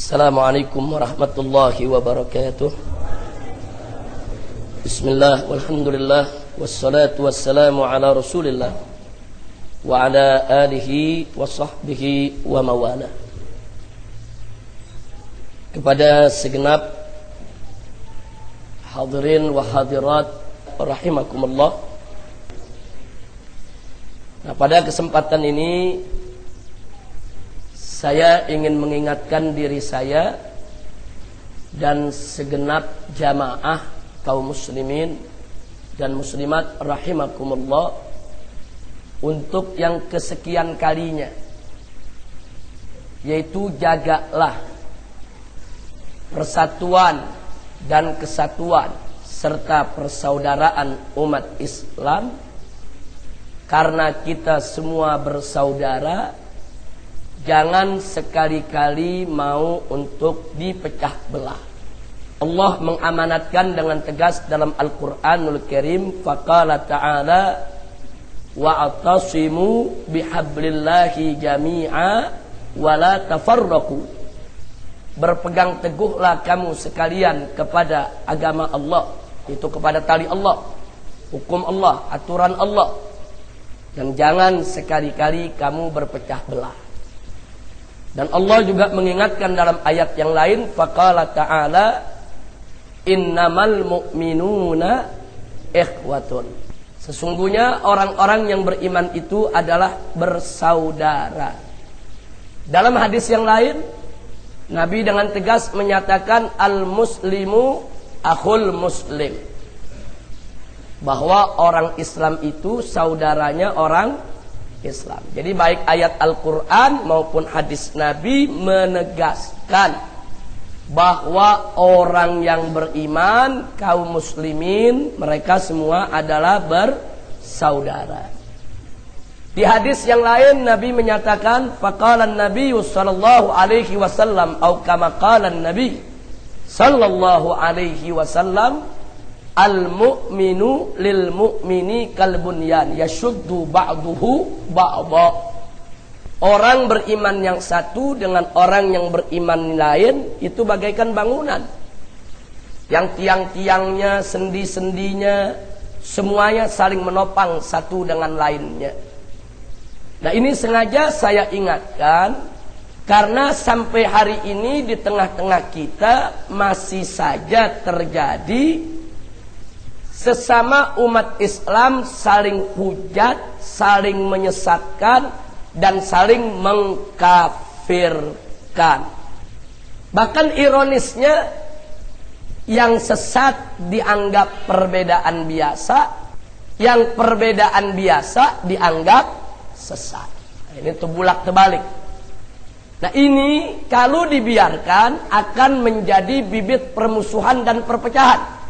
Assalamualaikum warahmatullahi wabarakatuh. Bismillah, walhamdulillah, wassalatu wassalamu ala rasulillah wa ala alihi wa sahbihi wa mawala. Kepada segenap hadirin wa hadirat rahimakumullah. Nah, pada kesempatan ini saya ingin mengingatkan diri saya dan segenap jamaah kaum muslimin dan muslimat rahimakumullah untuk yang kesekian kalinya, yaitu jagalah persatuan dan kesatuan serta persaudaraan umat Islam, karena kita semua bersaudara. Jangan sekali-kali mau untuk dipecah belah. Allah mengamanatkan dengan tegas dalam Al-Quranul Karim, faqala ta'ala wa'tasimu bihablillahi jami'a wa la tafarraqu. Berpegang teguhlah kamu sekalian kepada agama Allah, itu kepada tali Allah, hukum Allah, aturan Allah, dan jangan sekali-kali kamu berpecah belah. Dan Allah juga mengingatkan dalam ayat yang lain, faqala ta'ala innamal mu'minuna ikhwatun. Sesungguhnya orang-orang yang beriman itu adalah bersaudara. Dalam hadis yang lain, Nabi dengan tegas menyatakan al-muslimu akhul muslim, bahwa orang Islam itu saudaranya orang Islam. Jadi baik ayat Al-Quran maupun hadis Nabi menegaskan bahwa orang yang beriman, kaum muslimin, mereka semua adalah bersaudara. Di hadis yang lain Nabi menyatakan, faqala an-nabiy sallallahu alaihi wasallam atau kama qala an-nabiy sallallahu alaihi wasallam, al-mu'minu lil mu'mini kal bunyan yashuddu ba'duhu ba'dha. Orang beriman yang satu dengan orang yang beriman lain itu bagaikan bangunan yang tiang-tiangnya, sendi-sendinya semuanya saling menopang satu dengan lainnya. Nah, ini sengaja saya ingatkan karena sampai hari ini di tengah-tengah kita masih saja terjadi sesama umat Islam saling hujat, saling menyesatkan, dan saling mengkafirkan. Bahkan ironisnya, yang sesat dianggap perbedaan biasa, yang perbedaan biasa dianggap sesat. Nah, ini tebulak terbalik. Nah, ini kalau dibiarkan akan menjadi bibit permusuhan dan perpecahan.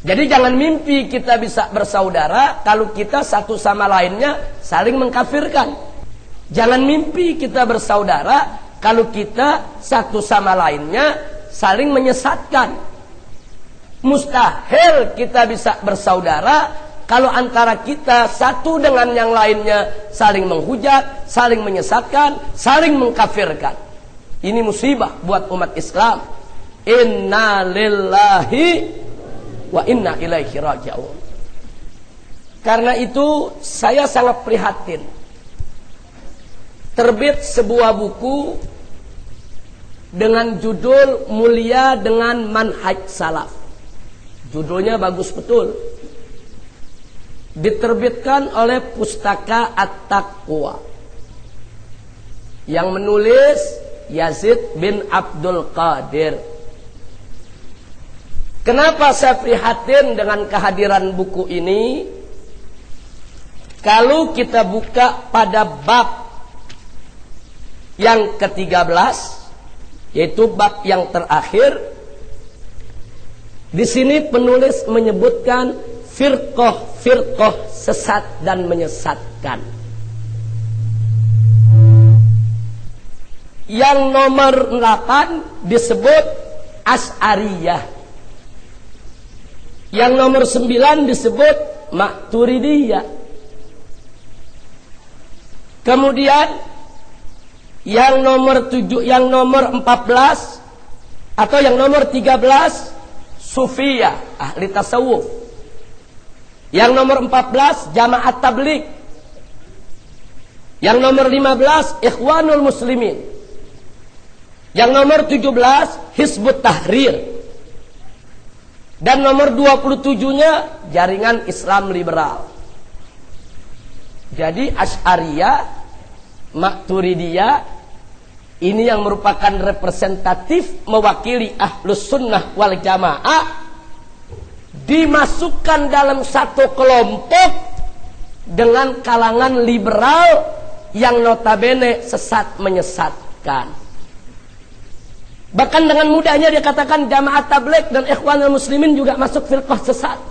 Jadi jangan mimpi kita bisa bersaudara kalau kita satu sama lainnya saling mengkafirkan. Jangan mimpi kita bersaudara kalau kita satu sama lainnya saling menyesatkan. Mustahil kita bisa bersaudara kalau antara kita satu dengan yang lainnya saling menghujat, saling menyesatkan, saling mengkafirkan. Ini musibah buat umat Islam. Inna lillahi wa inna ilaihi raji'un. Karena itu saya sangat prihatin. Terbit sebuah buku dengan judul Mulia dengan Manhaj Salaf. Judulnya bagus betul. Diterbitkan oleh Pustaka At-Taqwa. Yang menulis Yazid bin Abdul Qadir. Kenapa saya prihatin dengan kehadiran buku ini? Kalau kita buka pada bab yang ke-13, yaitu bab yang terakhir, di sini penulis menyebutkan firqah-firqah sesat dan menyesatkan. Yang nomor 8 disebut Asy'ariyah. Yang nomor 9 disebut Maturidiyah. Kemudian yang nomor 14 Atau yang nomor 13, Sufiyah, ahli tasawuf. Yang nomor 14, Jamaat Tabligh. Yang nomor 15, Ikhwanul Muslimin. Yang nomor 17, Hizbut Tahrir. Dan nomor 27-nya, Jaringan Islam Liberal. Jadi Asy'ariyah, Maturidiyah, ini yang merupakan representatif mewakili Ahlus Sunnah wal Jamaah, dimasukkan dalam satu kelompok dengan kalangan liberal yang notabene sesat menyesatkan. Bahkan dengan mudahnya dia katakan Jamaat Tabligh dan Ikhwanul Muslimin juga masuk firqah sesat.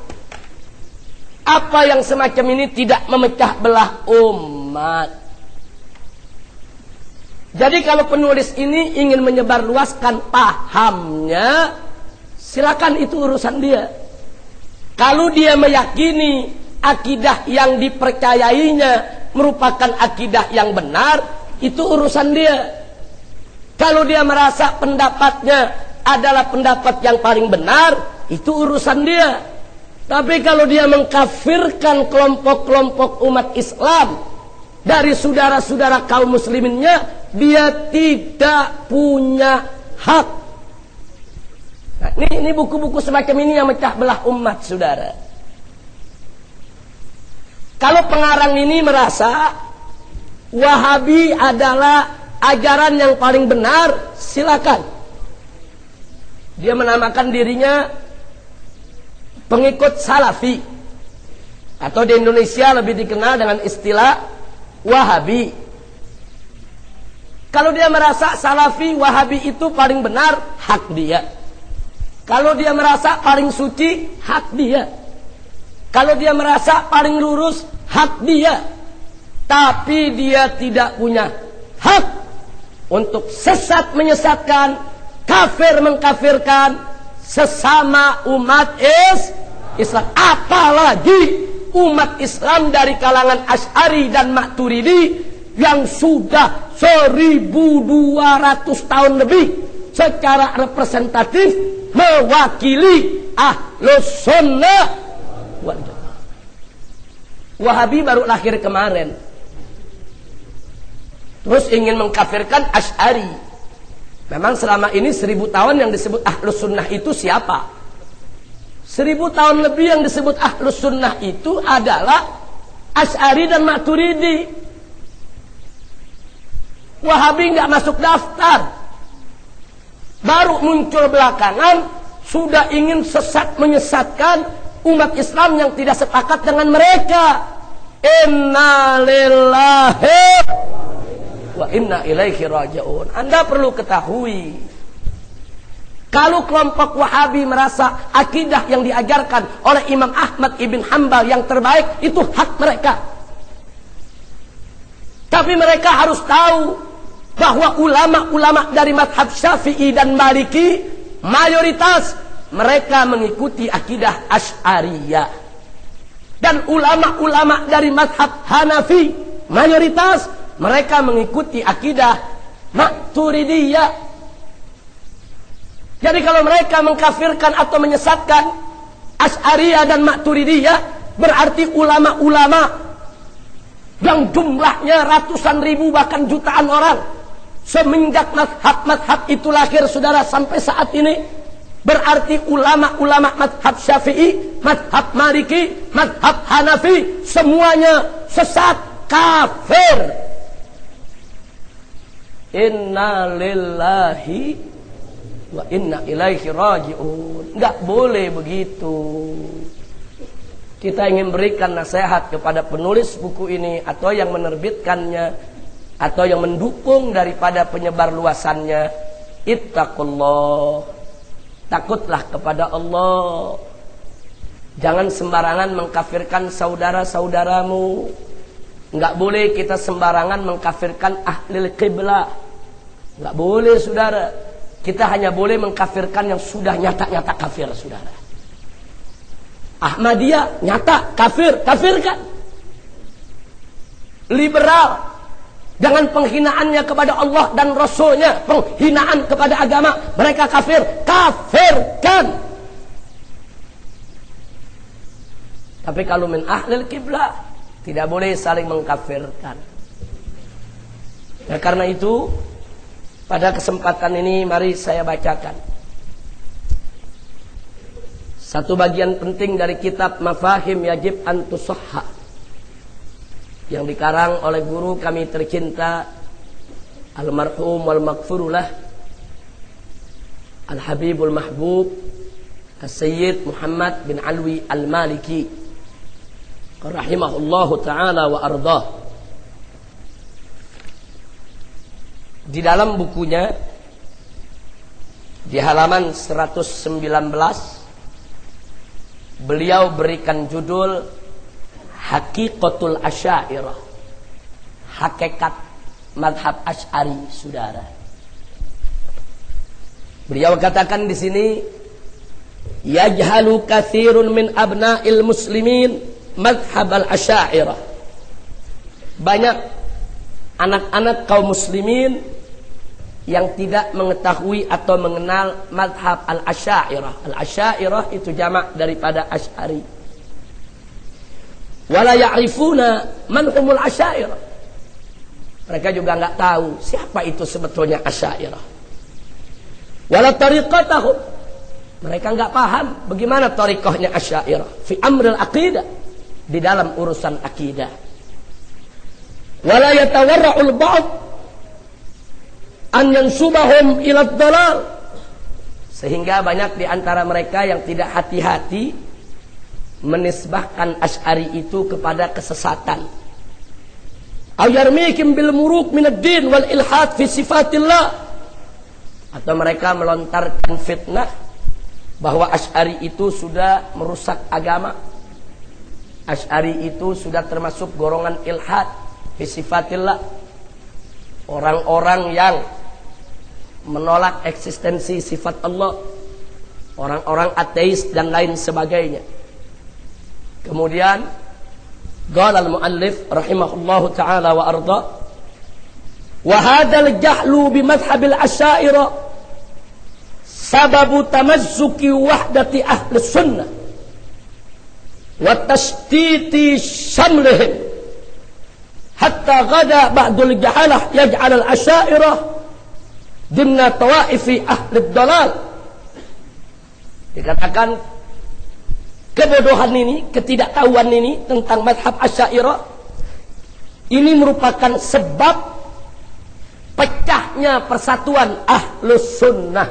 Apa yang semacam ini tidak memecah belah umat. Jadi kalau penulis ini ingin menyebarluaskan pahamnya, silakan, itu urusan dia. Kalau dia meyakini akidah yang dipercayainya merupakan akidah yang benar, itu urusan dia. Kalau dia merasa pendapatnya adalah pendapat yang paling benar, itu urusan dia. Tapi kalau dia mengkafirkan kelompok-kelompok umat Islam dari saudara-saudara kaum musliminnya, dia tidak punya hak. Nah, ini buku-buku semacam ini yang mecah belah umat, saudara. Kalau pengarang ini merasa Wahabi adalah ajaran yang paling benar, silakan. Dia menamakan dirinya pengikut Salafi, atau di Indonesia lebih dikenal dengan istilah Wahabi. Kalau dia merasa Salafi, Wahabi itu paling benar, hak dia. Kalau dia merasa paling suci, hak dia. Kalau dia merasa paling lurus, hak dia. Tapi dia tidak punya hak untuk sesat menyesatkan, kafir mengkafirkan sesama umat Islam. Apalagi umat Islam dari kalangan Asy'ari dan Maturidi yang sudah 1200 tahun lebih secara representatif mewakili Ahlus Sunnah wal Jamaah. Wahabi baru lahir kemarin, terus ingin mengkafirkan Asy'ari. Memang selama ini 1000 tahun yang disebut Ahlus Sunnah itu siapa? 1000 tahun lebih yang disebut Ahlus Sunnah itu adalah Asy'ari dan Maturidi. Wahabi nggak masuk daftar. Baru muncul belakangan, sudah ingin sesat menyesatkan umat Islam yang tidak sepakat dengan mereka. Inna lillahi wa inna ilaihi raji'un. Anda perlu ketahui, kalau kelompok Wahabi merasa akidah yang diajarkan oleh Imam Ahmad ibn Hanbal yang terbaik, itu hak mereka. Tapi mereka harus tahu bahwa ulama-ulama dari mazhab Syafi'i dan Maliki mayoritas mereka mengikuti akidah Asy'ariyah. Dan ulama-ulama dari mazhab Hanafi mayoritas mereka mengikuti akidah Maturidiyah. Jadi kalau mereka mengkafirkan atau menyesatkan Asy'ariyah dan Maturidiyah, berarti ulama-ulama yang jumlahnya ratusan ribu bahkan jutaan orang semenjak mazhab-mazhab itu lahir, saudara, sampai saat ini, berarti ulama-ulama mazhab Syafi'i, mazhab Maliki, mazhab Hanafi semuanya sesat, kafir. Inna lillahi wa inna ilaihi raji'un. Enggak boleh begitu. Kita ingin berikan nasihat kepada penulis buku ini, atau yang menerbitkannya, atau yang mendukung daripada penyebar luasannya. Ittaqullah, takutlah kepada Allah. Jangan sembarangan mengkafirkan saudara-saudaramu. Enggak boleh kita sembarangan mengkafirkan ahlul qiblah. Enggak boleh, saudara. Kita hanya boleh mengkafirkan yang sudah nyata-nyata kafir, saudara. Ahmadiyah nyata kafir, kafirkan. Liberal dengan penghinaannya kepada Allah dan Rasulnya, penghinaan kepada agama, mereka kafir, kafirkan. Tapi kalau min ahlil kiblah, tidak boleh saling mengkafirkan. Ya, karena itu pada kesempatan ini mari saya bacakan satu bagian penting dari kitab Mafahim Yajib an Tusahha yang dikarang oleh guru kami tercinta almarhum wal maghfurullah Al-Habibul Mahbub As-Sayyid Muhammad bin Alwi Al-Maliki rahimahullahu ta'ala wa ardah. Di dalam bukunya di halaman 119 beliau berikan judul Haqiqatul Asy'ariyah, hakikat madhab Asy'ari, saudara. Beliau katakan di sini, yajhalu katsirun min abna'il muslimin madhab al-Asy'ariyah. Banyak anak-anak kaum muslimin yang tidak mengetahui atau mengenal madhab al-Asy'ariyah. Al-Asy'ariyah itu jamak daripada Asy'ari. Wala ya'rifuna man humul Asy'ariyah. Mereka juga enggak tahu siapa itu sebetulnya Asy'ariyah. Wala tariqatahum. Mereka enggak paham bagaimana tariqahnya Asy'ariyah fi amril aqidah, di dalam urusan akidah. Wala yatawarra'ul ba'd an yansubahum ila dhalal. Sehingga banyak di antara mereka yang tidak hati-hati menisbahkan Asy'ari itu kepada kesesatan. Aw yarmikum bil muruk min ad-din wal ilhad fi sifatillah. Atau mereka melontarkan fitnah bahwa Asy'ari itu sudah merusak agama. Asy'ari itu sudah termasuk golongan ilhad fi sifatillah. Orang-orang yang menolak eksistensi sifat Allah, orang-orang ateis dan lain sebagainya. Kemudian qala al-muallif rahimahullahu ta'ala wa arda, wa hadzal jahlu bi madhhabil asy'ariyah sababu tamassuki wahdati ahli sunnah wa tashtiti shamlihim hatta ghada ba'dul jahalah yaj'al al-asy'ariyah dimna tawaifi ahli dhalal. Dikatakan kebodohan ini, ketidaktahuan ini tentang madhab Asy'ariyah ini merupakan sebab pecahnya persatuan Ahlus Sunnah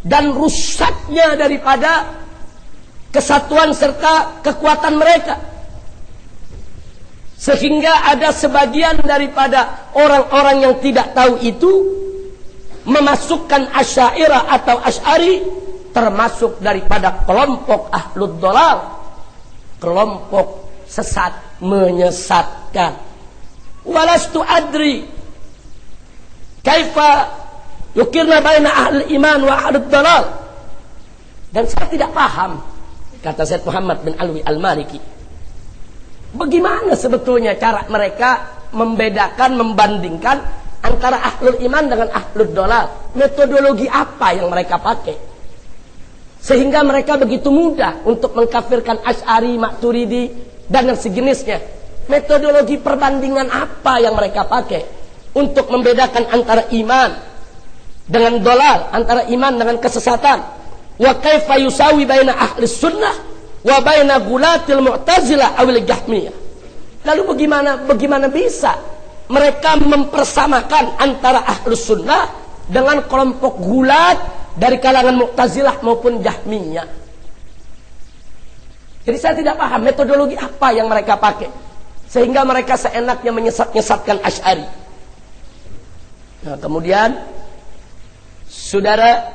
dan rusaknya daripada kesatuan serta kekuatan mereka, sehingga ada sebagian daripada orang-orang yang tidak tahu itu memasukkan Asy'ariyah atau Asy'ari termasuk daripada kelompok ahlud dhalal, kelompok sesat, menyesatkan. Walastu adri kaifa yukirna baina ahli iman wa ahlud dhalal. Dan saya tidak paham, kata Syed Muhammad bin Alwi Al-Maliki, bagaimana sebetulnya cara mereka membedakan, membandingkan antara ahlul iman dengan ahlud dhalal. Metodologi apa yang mereka pakai sehingga mereka begitu mudah untuk mengkafirkan Asy'ari, Maturidi dan yang sejenisnya? Metodologi perbandingan apa yang mereka pakai untuk membedakan antara iman dengan dhalal, antara iman dengan kesesatan? Wa kaifa yusawi baina ahli sunnah wa baina gulatil mu'tazilah awil jahmiyah. Lalu bagaimana bisa mereka mempersamakan antara ahli sunnah dengan kelompok gulat dari kalangan Mu'tazilah maupun Jahmiyah? Jadi saya tidak paham metodologi apa yang mereka pakai sehingga mereka seenaknya menyesatkan Asy'ari. Nah, kemudian saudara,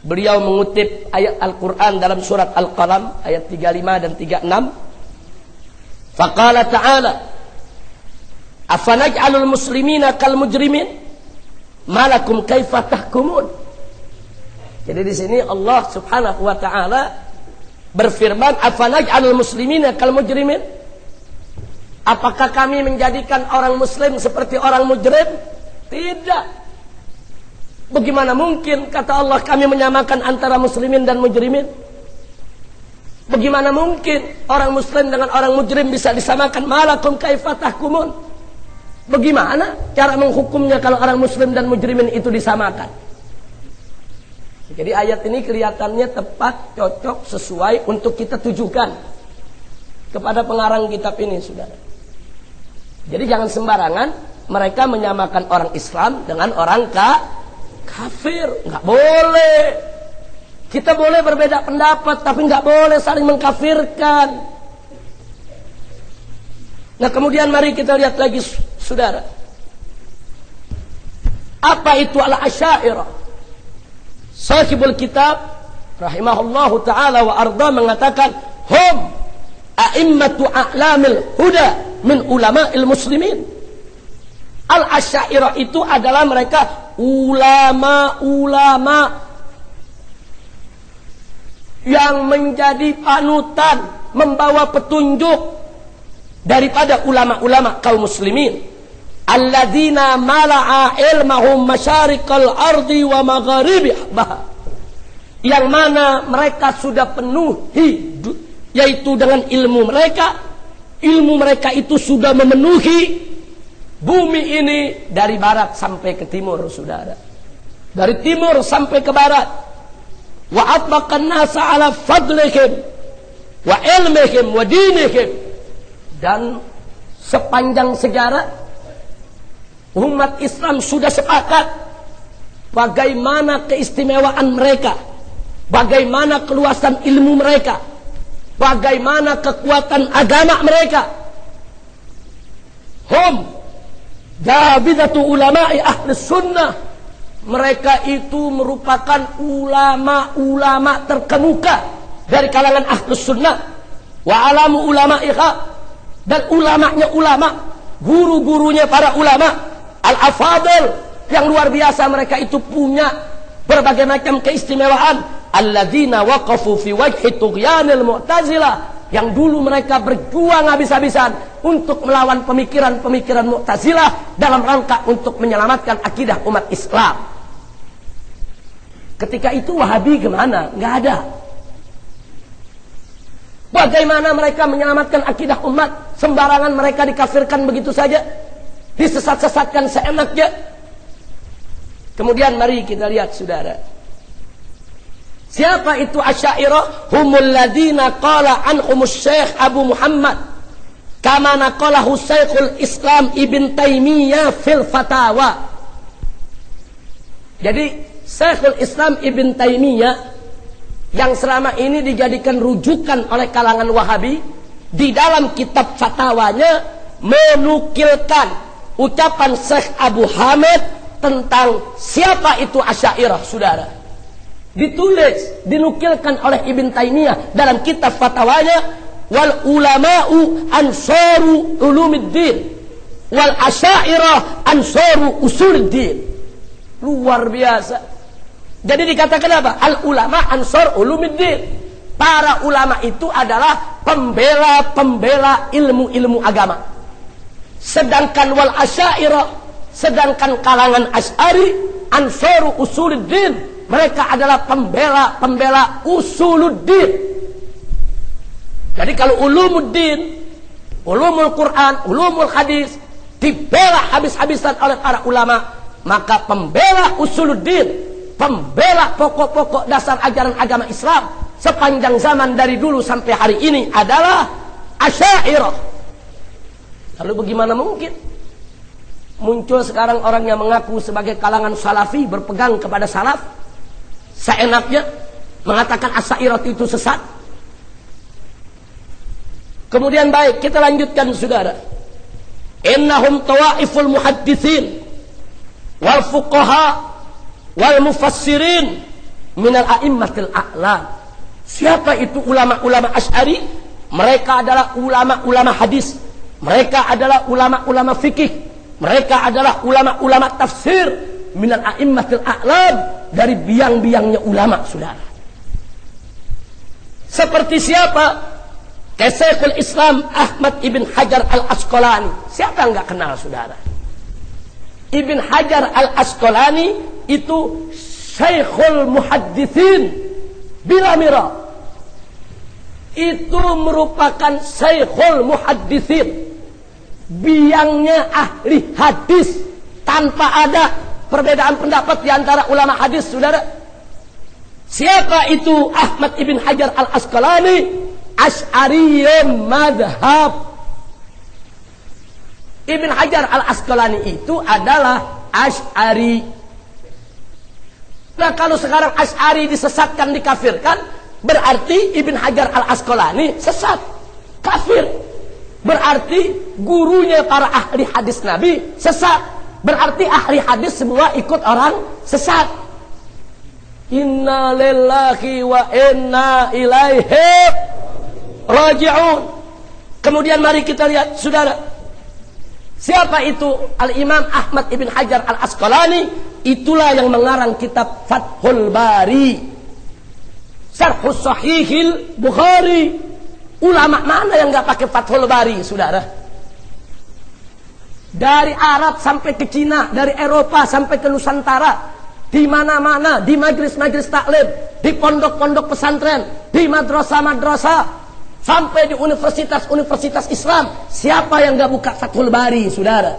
beliau mengutip ayat Al-Quran dalam surat Al-Qalam ayat 35 dan 36. Faqala ta'ala afanaj'alul muslimina kal mujrimin malakum kaifa tahkumun. Jadi di sini Allah Subhanahu wa taala berfirman, afanaj'alul muslimina kal mujrimin. Apakah kami menjadikan orang muslim seperti orang mujrim? Tidak. Bagaimana mungkin kata Allah kami menyamakan antara muslimin dan mujrimin? Bagaimana mungkin orang muslim dengan orang mujrim bisa disamakan? Malakum kaifa tahkumun? Bagaimana cara menghukumnya kalau orang muslim dan mujrimin itu disamakan? Jadi ayat ini kelihatannya tepat, cocok, sesuai untuk kita tujukan kepada pengarang kitab ini, saudara. Jadi jangan sembarangan mereka menyamakan orang Islam dengan orang kafir. Nggak boleh. Kita boleh berbeda pendapat, tapi nggak boleh saling mengkafirkan. Nah kemudian mari kita lihat lagi, saudara. Apa itu al-Asy'ariyah? Sahibul kitab rahimahullahu ta'ala wa arda mengatakan, hum a'immatu a'lamil huda min ulama'il muslimin. Al-Asy'ariyah itu adalah mereka ulama-ulama yang menjadi panutan, membawa petunjuk daripada ulama-ulama kaum muslimin. Alladzina mala'a ilmahum masyariqal ardi wa magharibiha, yang mana mereka sudah penuhi, yaitu dengan ilmu mereka. Ilmu mereka itu sudah memenuhi bumi ini dari barat sampai ke timur, saudara. Dari timur sampai ke barat. Wa atbaqan nasa ala fadlihim wa ilmihim wa dinihim. Dan sepanjang sejarah umat Islam sudah sepakat bagaimana keistimewaan mereka, bagaimana keluasan ilmu mereka, bagaimana kekuatan agama mereka. Hum jabidatu ulama'i ahli sunnah. Mereka itu merupakan ulama-ulama terkemuka dari kalangan ahli sunnah. Wa alamu ulama'iha, dan ulamanya ulama, guru-gurunya para ulama al-afadil yang luar biasa. Mereka itu punya berbagai macam keistimewaan. Alladzina waqafu fi wajhi tughyanil mu'tazilah, yang dulu mereka berjuang habis-habisan untuk melawan pemikiran-pemikiran Mu'tazilah dalam rangka untuk menyelamatkan akidah umat Islam. Ketika itu Wahabi kemana? Nggak ada. Bagaimana mereka menyelamatkan akidah umat? Sembarangan mereka dikafirkan begitu saja, disesat-sesatkan seenaknya. Kemudian mari kita lihat, saudara. Siapa itu Asy'ariyah? Humul ladina qala anhumus Syekh Abu Muhammad kama naqalahu Syekhul Islam Ibn Taimiyah fil Fatawa. Jadi Syekhul Islam Ibn Taimiyah yang selama ini dijadikan rujukan oleh kalangan Wahabi, di dalam kitab fatwanya menukilkan ucapan Syekh Abu Hamid tentang siapa itu Asy'ariyah, saudara. Ditulis, dinukilkan oleh Ibn Taimiyah dalam kitab fatwanya, wal ulama'u ansaru ulumiddin wal asy'ariyah ansaru usuluddin. Luar biasa. Jadi dikatakan apa? Al ulama ansar ulumiddin. Para ulama itu adalah pembela-pembela ilmu-ilmu agama. Sedangkan wal asy'ariyah, sedangkan kalangan Asy'ari, ansaru usuluddin, mereka adalah pembela-pembela usuluddin. Jadi kalau ulumuddin, ulumul Quran, ulumul hadis dibela habis-habisan oleh para ulama, maka pembela usuluddin, pembela pokok-pokok dasar ajaran agama Islam sepanjang zaman dari dulu sampai hari ini adalah Asy'ariyah. Lalu bagaimana mungkin muncul sekarang orang yang mengaku sebagai kalangan salafi, berpegang kepada salaf, seenaknya mengatakan Asy'ariyah itu sesat? Kemudian baik, kita lanjutkan, saudara. Innahum tawaiful muhadditsin wal fuqaha wal mufassirin minal a'immatil a'lam. Siapa itu ulama-ulama Asy'ari? Mereka adalah ulama-ulama hadis, mereka adalah ulama-ulama fikih, mereka adalah ulama-ulama tafsir minal a'immatil a'lam, dari biang-biangnya ulama, saudara. Seperti siapa? Syekhul Islam Ahmad Ibn Hajar Al-Asqalani. Siapa yang nggak kenal, saudara? Ibn Hajar Al-Asqalani itu Syekhul Muhaddithin bila mira. Itu merupakan Syekhul Muhaddithin, biangnya ahli hadis, tanpa ada perbedaan pendapat di antara ulama hadis, saudara. Siapa itu Ahmad Ibn Hajar Al-Asqalani? Asy'ariyun madhab. Ibn Hajar Al-Asqalani itu adalah Asy'ari. Nah, kalau sekarang Asy'ari disesatkan, dikafirkan, berarti Ibn Hajar Al-Asqalani sesat, kafir. Berarti gurunya para ahli hadis Nabi sesat. Berarti ahli hadis semua ikut orang sesat. Inna lillahi wa inna ilaihi raji'un. Kemudian mari kita lihat, saudara, siapa itu Al-Imam Ahmad Ibn Hajar Al-Asqalani? Itulah yang mengarang kitab Fathul Bari, Syarhus Sahihil Bukhari. Ulama mana yang nggak pakai Fathul Bari, saudara? Dari Arab sampai ke Cina, dari Eropa sampai ke Nusantara, di mana-mana, di majlis-majlis taklim, di pondok-pondok pesantren, di madrasah-madrasah, sampai di universitas-universitas Islam. Siapa yang nggak buka Fathul Bari, saudara?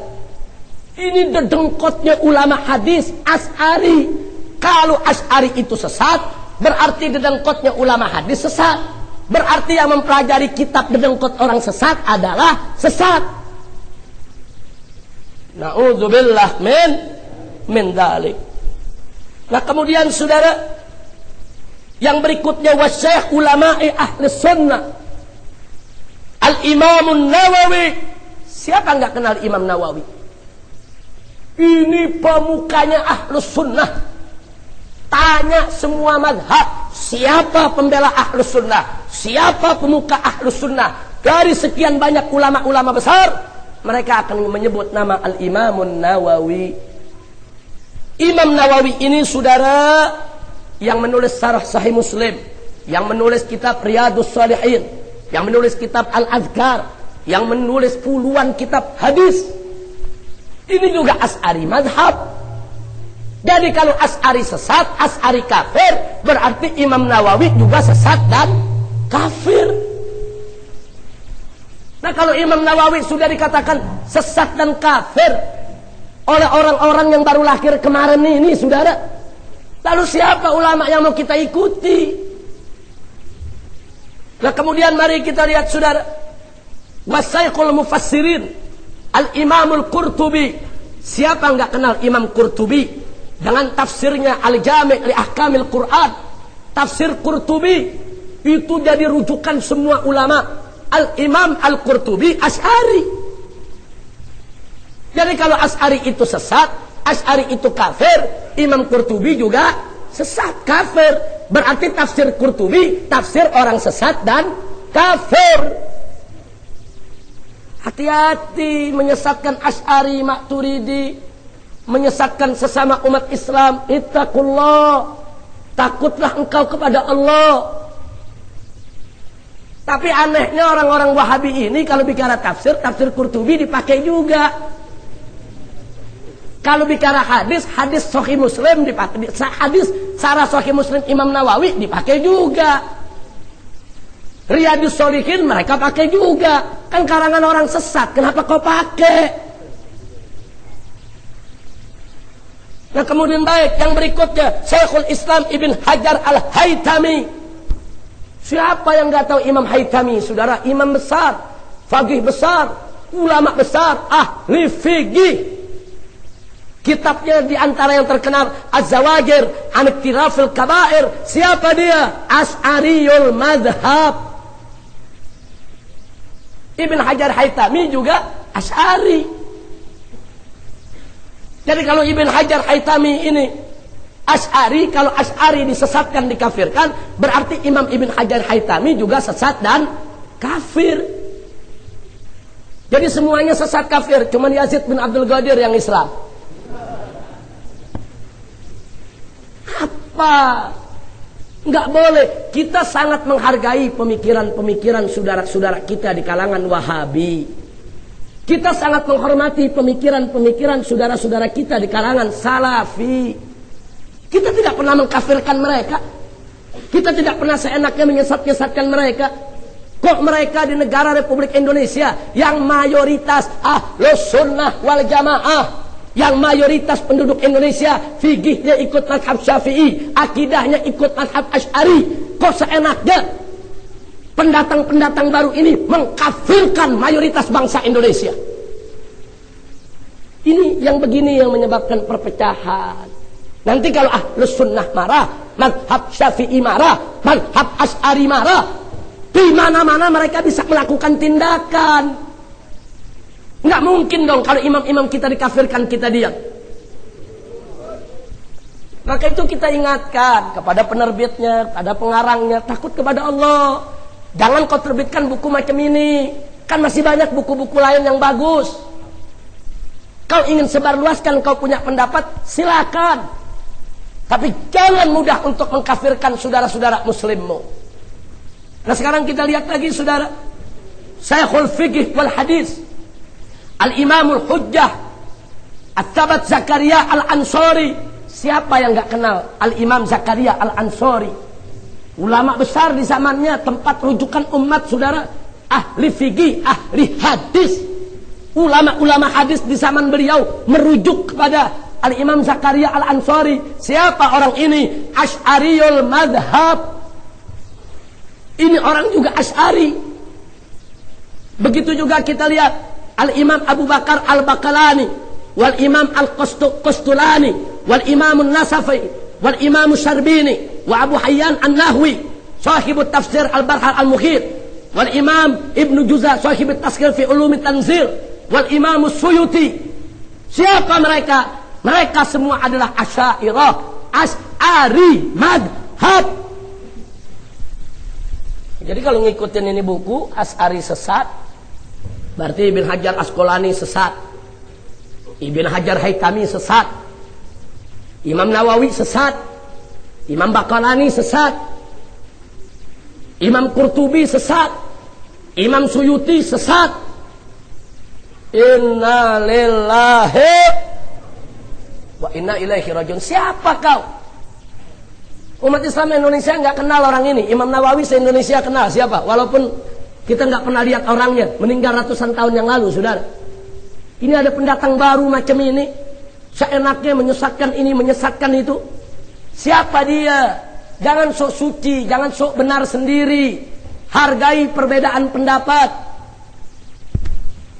Ini dedengkotnya ulama hadis Asy'ari. Kalau Asy'ari itu sesat, berarti dedengkotnya ulama hadis sesat. Berarti yang mempelajari kitab dedengkot orang sesat adalah sesat. Na'udzubillah min dzalik. Nah, kemudian saudara, yang berikutnya wasyekh ulama'i ahli sunnah Al-Imam Nawawi. Siapa nggak kenal Imam Nawawi? Ini pemukanya Ahlus Sunnah. Tanya semua madhab, siapa pembela Ahlus Sunnah, siapa pemuka Ahlus Sunnah. Dari sekian banyak ulama-ulama besar, mereka akan menyebut nama Al-Imamun Nawawi. Imam Nawawi ini, saudara, yang menulis Syarah Sahih Muslim, yang menulis kitab Riyadhus Shalihin, yang menulis kitab Al-Adhkar, yang menulis puluhan kitab hadis. Ini juga Asy'ari madhab. Jadi kalau Asy'ari sesat, Asy'ari kafir, berarti Imam Nawawi juga sesat dan kafir. Nah, kalau Imam Nawawi sudah dikatakan sesat dan kafir oleh orang-orang yang baru lahir kemarin ini, saudara, lalu siapa ulama yang mau kita ikuti? Nah, kemudian mari kita lihat, saudara, Wasaiqul Mufassirin Al-Imamul Qurtubi. Siapa nggak kenal Imam Qurtubi dengan tafsirnya Al-Jami' li Ahkamil Quran? Tafsir Qurtubi itu jadi rujukan semua ulama. Al-Imam Al-Qurtubi Asy'ari. Jadi kalau Asy'ari itu sesat, Asy'ari itu kafir, Imam Qurtubi juga sesat, kafir. Berarti tafsir Qurtubi tafsir orang sesat dan kafir. Hati-hati menyesatkan Asy'ari, Maturidi, menyesatkan sesama umat Islam. Ittaqullah, takutlah engkau kepada Allah. Tapi anehnya orang-orang Wahabi ini kalau bicara tafsir, tafsir Qurtubi dipakai juga. Kalau bicara hadis, hadis Sahih Muslim dipakai, hadis Syarah Sahih Muslim Imam Nawawi dipakai juga. Riyadhus Shalihin mereka pakai juga. Kan karangan orang sesat, kenapa kau pakai? Nah, kemudian baik, yang berikutnya Syekhul Islam Ibn Hajar Al-Haytami. Siapa yang nggak tahu Imam Haytami, saudara? Imam besar, faqih besar, ulama besar, ahli fikih. Kitabnya diantara yang terkenal Az-Zawajir an Iktirafil Kabair. Siapa dia? Asy'ariyul madhab. Ibn Hajar Haytami juga Asy'ari. Jadi kalau Ibn Hajar Haytami ini Asy'ari, kalau Asy'ari disesatkan, dikafirkan, berarti Imam Ibn Hajar Haytami juga sesat dan kafir. Jadi semuanya sesat kafir, cuma Yazid bin Abdul Qadir yang Islam. Apa Nggak boleh. Kita sangat menghargai pemikiran-pemikiran saudara-saudara kita di kalangan Wahabi. Kita sangat menghormati pemikiran-pemikiran saudara-saudara kita di kalangan Salafi. Kita tidak pernah mengkafirkan mereka. Kita tidak pernah seenaknya menyesat-nyesatkan mereka. Kok mereka di negara Republik Indonesia yang mayoritas Ahlus Sunnah wal Jamaah, yang mayoritas penduduk Indonesia fikihnya ikut mazhab Syafi'i, akidahnya ikut mazhab Asy'ari, kok seenaknya pendatang-pendatang baru ini mengkafirkan mayoritas bangsa Indonesia? Ini yang begini yang menyebabkan perpecahan. Nanti kalau Ahlus Sunnah marah, mazhab Syafi'i marah, mazhab Asy'ari marah, di mana-mana mereka bisa melakukan tindakan. Nggak mungkin dong kalau imam-imam kita dikafirkan kita diam. Maka itu kita ingatkan kepada penerbitnya, kepada pengarangnya, takut kepada Allah. Jangan kau terbitkan buku macam ini. Kan masih banyak buku-buku lain yang bagus. Kau ingin sebarluaskan, kau punya pendapat, silakan. Tapi jangan mudah untuk mengkafirkan saudara-saudara muslimmu. Nah sekarang kita lihat lagi saudara, Syekhul Fiqh wal Hadis Al-Imamul Hujjah At-Tabat Zakaria Al-Ansori. Siapa yang gak kenal Al-Imam Zakaria Al-Ansori? Ulama besar di zamannya, tempat rujukan umat saudara, ahli fikih, ahli hadis. Ulama-ulama hadis di zaman beliau merujuk kepada Al-Imam Zakaria Al-Ansori. Siapa orang ini? Asy'ariyul madhab. Ini orang juga Asy'ari. Begitu juga kita lihat Al-Imam Abu Bakar Al-Baqalani, wal Imam Al-Qustulani, wal Imam An-Nasafi, wal Imam Syarbini, wa Abu Hayyan An-Nahwi, sahibut tafsir Al-Barhar Al-Muhit, wal Imam Ibn Juza, sahibut tazkir fi ulumi tanzil, wal Imam Suyuti. Siapa mereka? Mereka semua adalah Asy'ariyah, Asy'ari madhab. Jadi kalau ngikutin ini buku Asy'ari sesat, berarti Ibn Hajar Asqalani sesat, Ibn Hajar Haytami sesat, Imam Nawawi sesat, Imam Baqalani sesat, Imam Qurtubi sesat, Imam Suyuti sesat. Inna lillahi wa inna ilaihi rajiun. Siapa kau? Umat Islam Indonesia nggak kenal orang ini. Imam Nawawi se-Indonesia kenal siapa? Walaupun kita nggak pernah lihat orangnya, meninggal ratusan tahun yang lalu, saudara. Ini ada pendatang baru macam ini, seenaknya menyesatkan ini, menyesatkan itu. Siapa dia? Jangan sok suci, jangan sok benar sendiri. Hargai perbedaan pendapat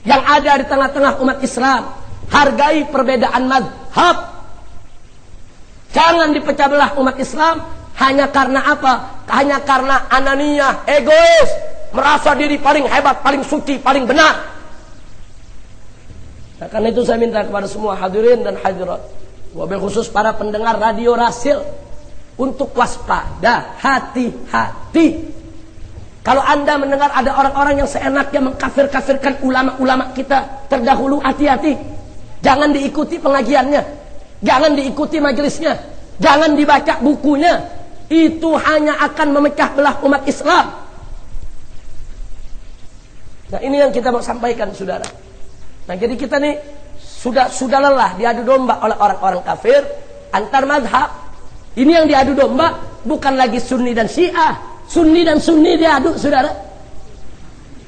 yang ada di tengah-tengah umat Islam. Hargai perbedaan madhab. Jangan dipecah belah umat Islam hanya karena apa? Hanya karena ananiyah, egois, merasa diri paling hebat, paling suci, paling benar. Nah, karena itu saya minta kepada semua hadirin dan hadirat, wabil khusus para pendengar radio Rasil, untuk waspada, hati-hati. Kalau anda mendengar ada orang-orang yang seenaknya mengkafir-kafirkan ulama-ulama kita terdahulu, hati-hati. Jangan diikuti pengajiannya, jangan diikuti majelisnya, jangan dibaca bukunya. Itu hanya akan memecah belah umat Islam. Nah ini yang kita mau sampaikan saudara. Nah jadi kita nih sudah lelah diadu domba oleh orang-orang kafir antar madhab. Ini yang diadu domba bukan lagi Sunni dan Syiah. Sunni dan Sunni diadu saudara.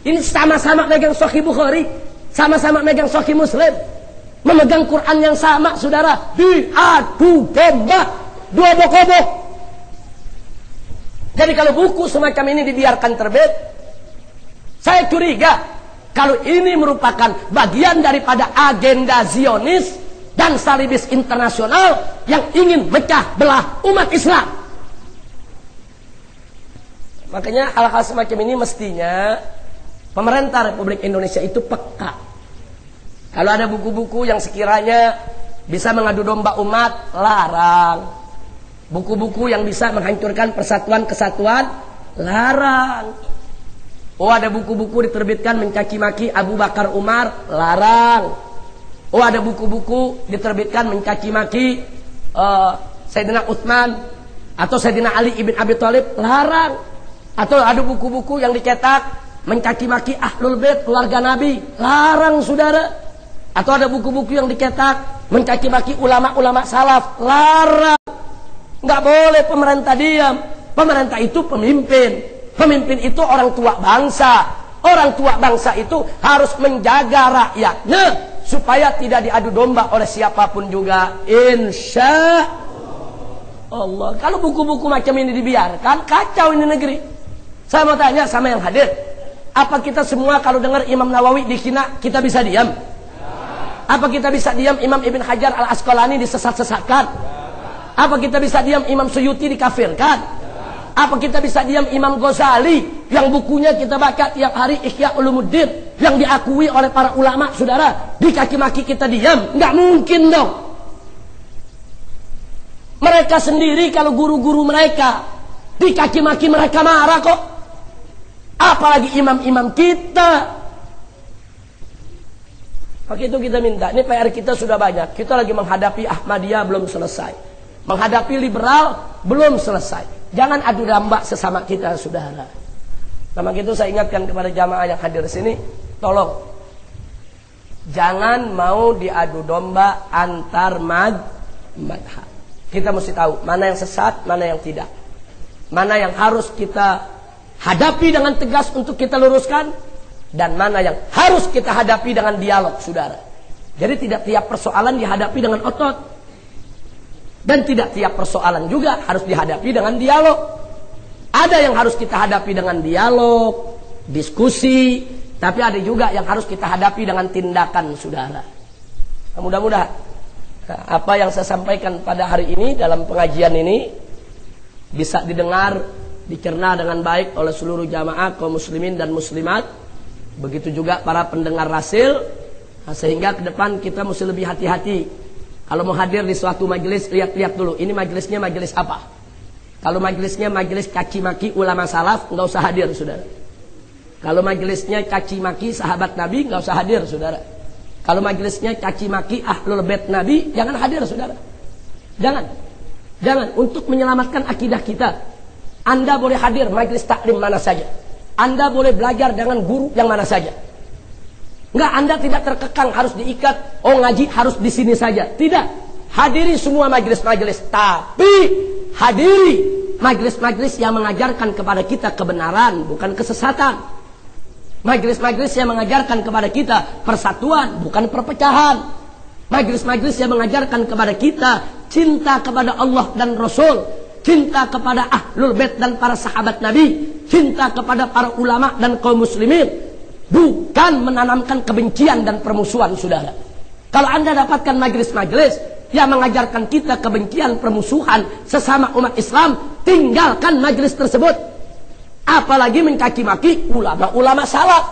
Ini sama-sama megang Sahih Bukhari, sama-sama megang Sahih Muslim, memegang Quran yang sama saudara. Diadu domba, dua bokobok. Jadi kalau buku semacam ini dibiarkan terbit, saya curiga kalau ini merupakan bagian daripada agenda Zionis dan Salibis internasional yang ingin mecah belah umat Islam. Makanya hal-hal semacam ini mestinya pemerintah Republik Indonesia itu peka. Kalau ada buku-buku yang sekiranya bisa mengadu domba umat, larang. Buku-buku yang bisa menghancurkan persatuan kesatuan, larang. Oh ada buku-buku diterbitkan mencaci maki Abu Bakar Umar, larang. Oh ada buku-buku diterbitkan mencaci maki Sayyidina Utsman, Atau Sayyidina Ali ibn Abi Thalib larang. Atau ada buku-buku yang dicetak mencaci maki Ahlul Bait, keluarga Nabi, larang saudara. Atau ada buku-buku yang dicetak mencaci maki ulama-ulama salaf, larang. Nggak boleh pemerintah diam. Pemerintah itu pemimpin. Pemimpin itu orang tua bangsa. Orang tua bangsa itu harus menjaga rakyatnya supaya tidak diadu domba oleh siapapun juga. Insya Allah. Kalau buku-buku macam ini dibiarkan, kacau ini negeri. Saya mau tanya sama yang hadir, apa kita semua kalau dengar Imam Nawawi dihina, kita bisa diam? Apa kita bisa diam Imam Ibn Hajar Al-Asqalani disesat-sesatkan? Apa kita bisa diam Imam Suyuti dikafirkan? Apa kita bisa diam Imam Ghazali yang bukunya kita baca tiap hari, Ihya Ulumuddin, yang diakui oleh para ulama, saudara, dicaci maki kita diam? Nggak mungkin dong. Mereka sendiri kalau guru-guru mereka dicaci maki mereka marah kok. Apalagi imam-imam kita. Maka itu kita minta, ini PR kita sudah banyak. Kita lagi menghadapi Ahmadiyah belum selesai, menghadapi liberal belum selesai. Jangan adu domba sesama kita, saudara. Nah, maka itu saya ingatkan kepada jamaah yang hadir sini, tolong jangan mau diadu domba antar madhab. Kita mesti tahu mana yang sesat, mana yang tidak, mana yang harus kita hadapi dengan tegas untuk kita luruskan, dan mana yang harus kita hadapi dengan dialog, saudara. Jadi tidak tiap persoalan dihadapi dengan otot, dan tidak tiap persoalan juga harus dihadapi dengan dialog. Ada yang harus kita hadapi dengan dialog, diskusi, tapi ada juga yang harus kita hadapi dengan tindakan, saudara. Nah, mudah-mudahan apa yang saya sampaikan pada hari ini dalam pengajian ini bisa didengar, dicerna dengan baik oleh seluruh jamaah kaum muslimin dan muslimat. Begitu juga para pendengar rasil. Nah, sehingga ke depan kita mesti lebih hati-hati. Kalau mau hadir di suatu majelis, lihat-lihat dulu, ini majelisnya majelis apa. Kalau majelisnya majelis caci maki ulama salaf, nggak usah hadir, saudara. Kalau majelisnya caci maki sahabat Nabi, nggak usah hadir, saudara. Kalau majelisnya caci maki Ahlul Bait Nabi, jangan hadir, saudara. Jangan. Untuk menyelamatkan akidah kita, Anda boleh hadir majelis taklim mana saja. Anda boleh belajar dengan guru yang mana saja. Enggak, Anda tidak terkekang harus diikat, oh ngaji harus di sini saja. Tidak. Hadiri semua majelis-majelis, tapi hadiri majelis-majelis yang mengajarkan kepada kita kebenaran, bukan kesesatan. Majelis-majelis yang mengajarkan kepada kita persatuan, bukan perpecahan. Majelis-majelis yang mengajarkan kepada kita cinta kepada Allah dan Rasul, cinta kepada Ahlul Bait dan para sahabat Nabi, cinta kepada para ulama dan kaum muslimin, bukan menanamkan kebencian dan permusuhan, saudara. Kalau Anda dapatkan majelis-majelis yang mengajarkan kita kebencian, permusuhan sesama umat Islam, tinggalkan majelis tersebut. Apalagi mencaci maki ulama-ulama salaf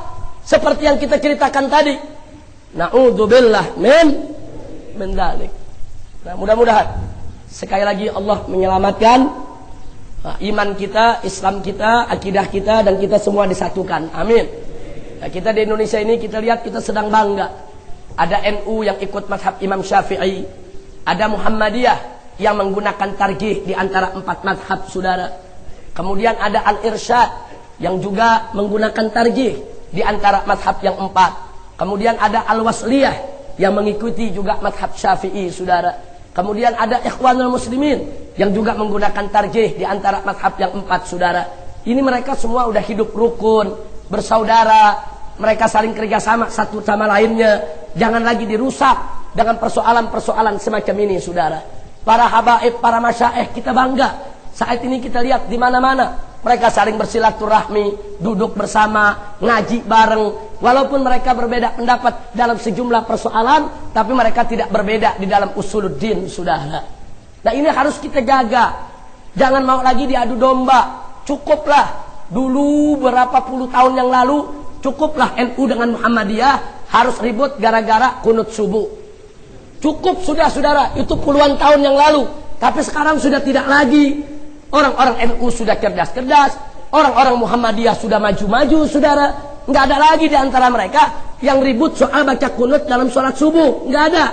seperti yang kita ceritakan tadi. Na'udzubillah min dzalik. Nah, mudah-mudahan sekali lagi Allah menyelamatkan iman kita, Islam kita, akidah kita, dan kita semua disatukan. Amin. Nah, kita di Indonesia ini kita lihat kita sedang bangga. Ada NU yang ikut mazhab Imam Syafi'i, ada Muhammadiyah yang menggunakan tarjih di antara 4 mazhab, saudara. Kemudian ada Al-Irsyad yang juga menggunakan tarjih di antara mazhab yang 4. Kemudian ada Al-Wasliyah yang mengikuti juga mazhab Syafi'i, saudara. Kemudian ada Ikhwanul Muslimin yang juga menggunakan tarjih di antara mazhab yang 4, saudara. Ini mereka semua udah hidup rukun, bersaudara, mereka saling kerjasama satu sama lainnya. Jangan lagi dirusak dengan persoalan-persoalan semacam ini, saudara. Para habaib, para masyaikh kita bangga. Saat ini kita lihat di mana-mana mereka saling bersilaturahmi, duduk bersama, ngaji bareng. Walaupun mereka berbeda pendapat dalam sejumlah persoalan, tapi mereka tidak berbeda di dalam usuluddin, saudara. Nah, ini harus kita jaga. Jangan mau lagi diadu domba. Cukuplah dulu berapa puluh tahun yang lalu, cukuplah NU dengan Muhammadiyah harus ribut gara-gara kunut subuh. Cukup sudah, saudara. Itu puluhan tahun yang lalu. Tapi sekarang sudah tidak lagi. Orang-orang NU sudah cerdas-cerdas, orang-orang Muhammadiyah sudah maju-maju, saudara. Nggak ada lagi di antara mereka yang ribut soal baca kunut dalam sholat subuh. Nggak ada.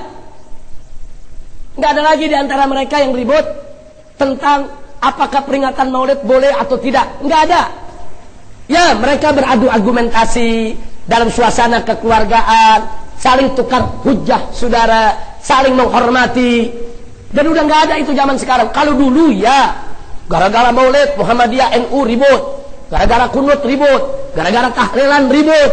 Nggak ada lagi di antara mereka yang ribut tentang apakah peringatan Maulid boleh atau tidak? Enggak ada. Ya, mereka beradu argumentasi dalam suasana kekeluargaan, saling tukar hujah, saudara, saling menghormati. Dan udah nggak ada itu zaman sekarang. Kalau dulu ya, gara-gara Maulid Muhammadiyah NU ribut, gara-gara kunut ribut, gara-gara tahlilan ribut.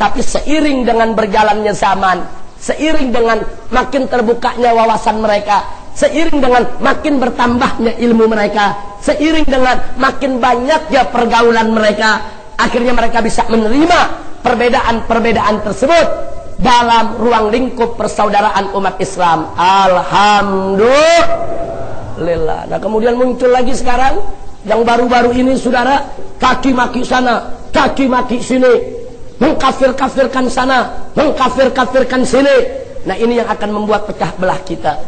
Tapi seiring dengan berjalannya zaman, seiring dengan makin terbukanya wawasan mereka, seiring dengan makin bertambahnya ilmu mereka, seiring dengan makin banyaknya pergaulan mereka, akhirnya mereka bisa menerima perbedaan-perbedaan tersebut dalam ruang lingkup persaudaraan umat Islam. Alhamdulillah. Nah, kemudian muncul lagi sekarang yang baru-baru ini, saudara, kaki maki sana, kaki maki sini, mengkafir-kafirkan sana, mengkafir-kafirkan sini. Nah, ini yang akan membuat pecah belah kita.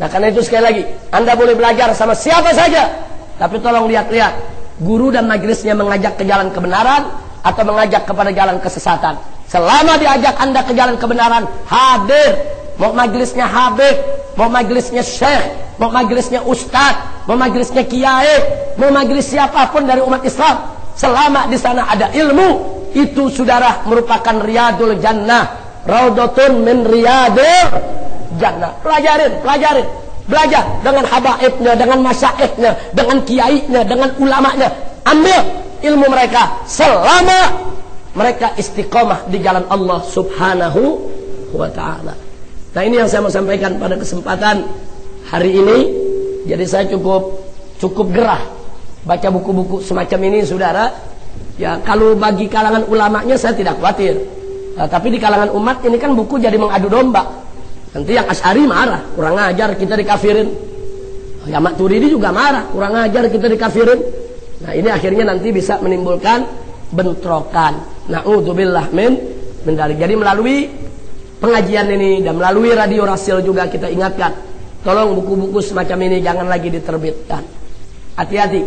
Nah, karena itu sekali lagi, Anda boleh belajar sama siapa saja, tapi tolong lihat-lihat guru dan majelisnya mengajak ke jalan kebenaran atau mengajak kepada jalan kesesatan. Selama diajak Anda ke jalan kebenaran, hadir. Mau majelisnya Habib, mau majelisnya Syekh, mau majelisnya Ustadz, mau majelisnya Kiai, mau majelis siapapun dari umat Islam, selama di sana ada ilmu, itu saudara merupakan riyadul jannah, raudhatun min riyadil jannah. Pelajarin, belajar dengan habaibnya, dengan masyaikhnya, dengan kiainya, dengan ulamanya. Ambil ilmu mereka selama mereka istiqomah di jalan Allah Subhanahu wa ta'ala. Nah, ini yang saya mau sampaikan pada kesempatan hari ini. Jadi saya cukup gerah baca buku-buku semacam ini, saudara. Ya, kalau bagi kalangan ulamanya saya tidak khawatir. Nah, tapi di kalangan umat ini kan buku jadi mengadu domba. Nanti yang Asy'ari marah, kurang ajar kita dikafirin. Ya, Maturidi juga marah, kurang ajar kita dikafirin. Nah, ini akhirnya nanti bisa menimbulkan bentrokan. Na'udzubillah min dalik. Jadi melalui pengajian ini dan melalui radio Rasil juga kita ingatkan, tolong buku-buku semacam ini jangan lagi diterbitkan. Hati-hati.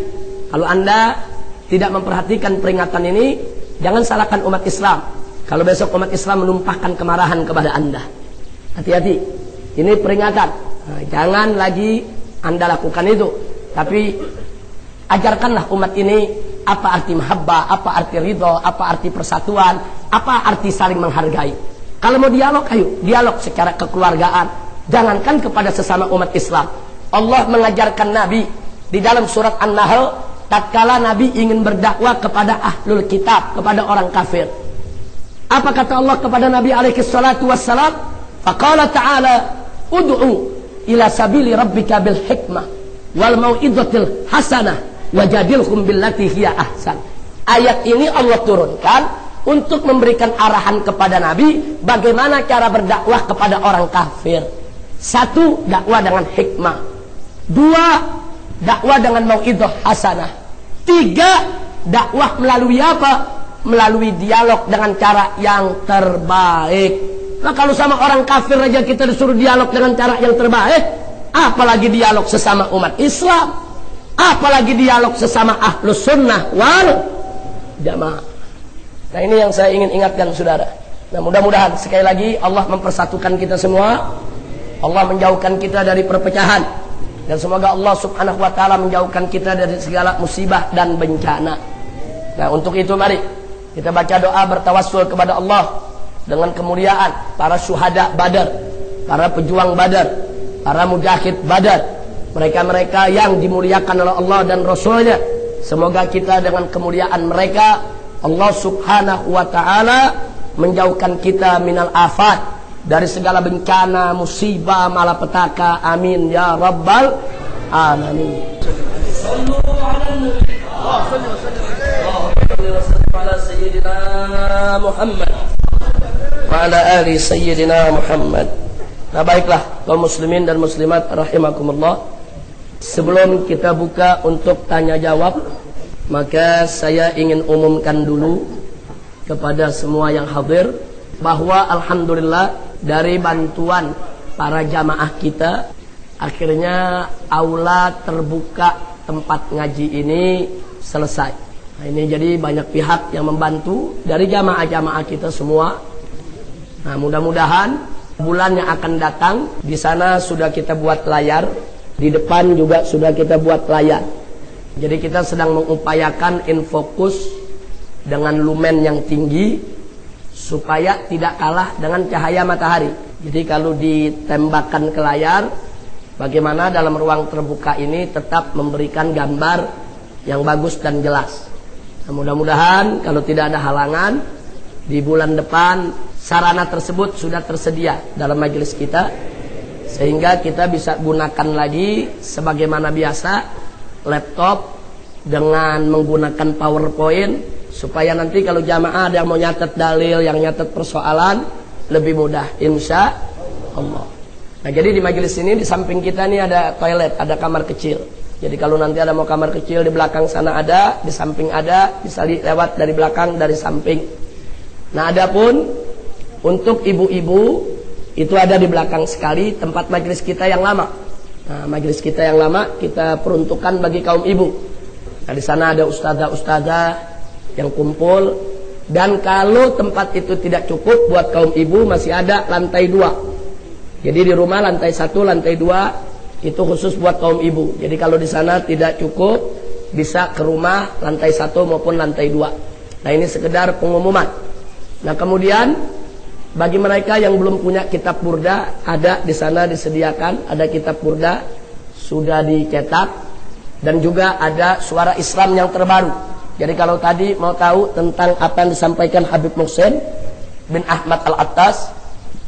Kalau Anda tidak memperhatikan peringatan ini, jangan salahkan umat Islam kalau besok umat Islam menumpahkan kemarahan kepada Anda. Hati-hati. Ini peringatan. Nah, jangan lagi Anda lakukan itu. Tapi ajarkanlah umat ini apa arti mahabbah, apa arti ridho, apa arti persatuan, apa arti saling menghargai. Kalau mau dialog, ayo dialog secara kekeluargaan. Jangankan kepada sesama umat Islam. Allah mengajarkan Nabi di dalam surat An-Nahl, tatkala Nabi ingin berdakwah kepada ahlul kitab, kepada orang kafir. Apa kata Allah kepada Nabi alaihi salatu wassalam? Faqala ta'ala, ud'u ila sabili rabbika bil hikmah wal mau'izatil hasanah wajadilhum billati hiya ahsan. Ayat ini Allah turunkan untuk memberikan arahan kepada Nabi bagaimana cara berdakwah kepada orang kafir. Satu, dakwah dengan hikmah. Dua, dakwah dengan mau'izah hasanah. Tiga, dakwah melalui apa? Melalui dialog dengan cara yang terbaik. Nah, kalau sama orang kafir aja kita disuruh dialog dengan cara yang terbaik, apalagi dialog sesama umat Islam, apalagi dialog sesama ahlus sunnah wal jamaah. Nah, ini yang saya ingin ingatkan, saudara. Nah, mudah-mudahan sekali lagi Allah mempersatukan kita semua, Allah menjauhkan kita dari perpecahan, dan semoga Allah subhanahu wa ta'ala menjauhkan kita dari segala musibah dan bencana. Nah, untuk itu mari kita baca doa bertawassul kepada Allah dengan kemuliaan para syuhada Badar, para pejuang Badar, para mujahid Badar, mereka-mereka yang dimuliakan oleh Allah dan Rasulnya. Semoga kita dengan kemuliaan mereka, Allah subhanahu wa ta'ala menjauhkan kita minal afat, dari segala bencana, musibah, malapetaka. Amin ya rabbal alamin. Sallu ala sayyidina Muhammad wa ala ali sayyidina Muhammad. Nah, baiklah kaum muslimin dan muslimat rahimakumullah. Sebelum kita buka untuk tanya jawab, maka saya ingin umumkan dulu kepada semua yang hadir bahwa alhamdulillah dari bantuan para jamaah kita, akhirnya aula terbuka tempat ngaji ini selesai. Nah, ini jadi banyak pihak yang membantu dari jamaah-jamaah kita semua. Nah, mudah-mudahan bulan yang akan datang di sana sudah kita buat layar, di depan juga sudah kita buat layar. Jadi kita sedang mengupayakan infokus dengan lumen yang tinggi supaya tidak kalah dengan cahaya matahari. Jadi kalau ditembakkan ke layar, bagaimana dalam ruang terbuka ini tetap memberikan gambar yang bagus dan jelas. Nah, mudah-mudahan kalau tidak ada halangan, di bulan depan sarana tersebut sudah tersedia dalam majelis kita, sehingga kita bisa gunakan lagi sebagaimana biasa laptop dengan menggunakan PowerPoint, supaya nanti kalau jamaah ada yang mau nyatet dalil, yang nyatet persoalan, lebih mudah insya Allah. Nah, jadi di majelis ini di samping kita nih ada toilet, ada kamar kecil. Jadi kalau nanti ada mau kamar kecil, di belakang sana ada, di samping ada, bisa lewat dari belakang, dari samping. Nah, adapun untuk ibu-ibu itu ada di belakang sekali tempat majelis kita yang lama. Nah, majelis kita yang lama kita peruntukkan bagi kaum ibu. Nah, di sana ada ustazah-ustazah yang kumpul, dan kalau tempat itu tidak cukup buat kaum ibu, masih ada lantai 2. Jadi di rumah lantai 1, lantai 2 itu khusus buat kaum ibu. Jadi kalau di sana tidak cukup, bisa ke rumah lantai 1 maupun lantai 2. Nah, ini sekedar pengumuman. Nah, kemudian bagi mereka yang belum punya kitab burda, ada di sana disediakan, ada kitab burda sudah dicetak, dan juga ada suara Islam yang terbaru. Jadi kalau tadi mau tahu tentang apa yang disampaikan Habib Muhsin bin Ahmad Al-Attas,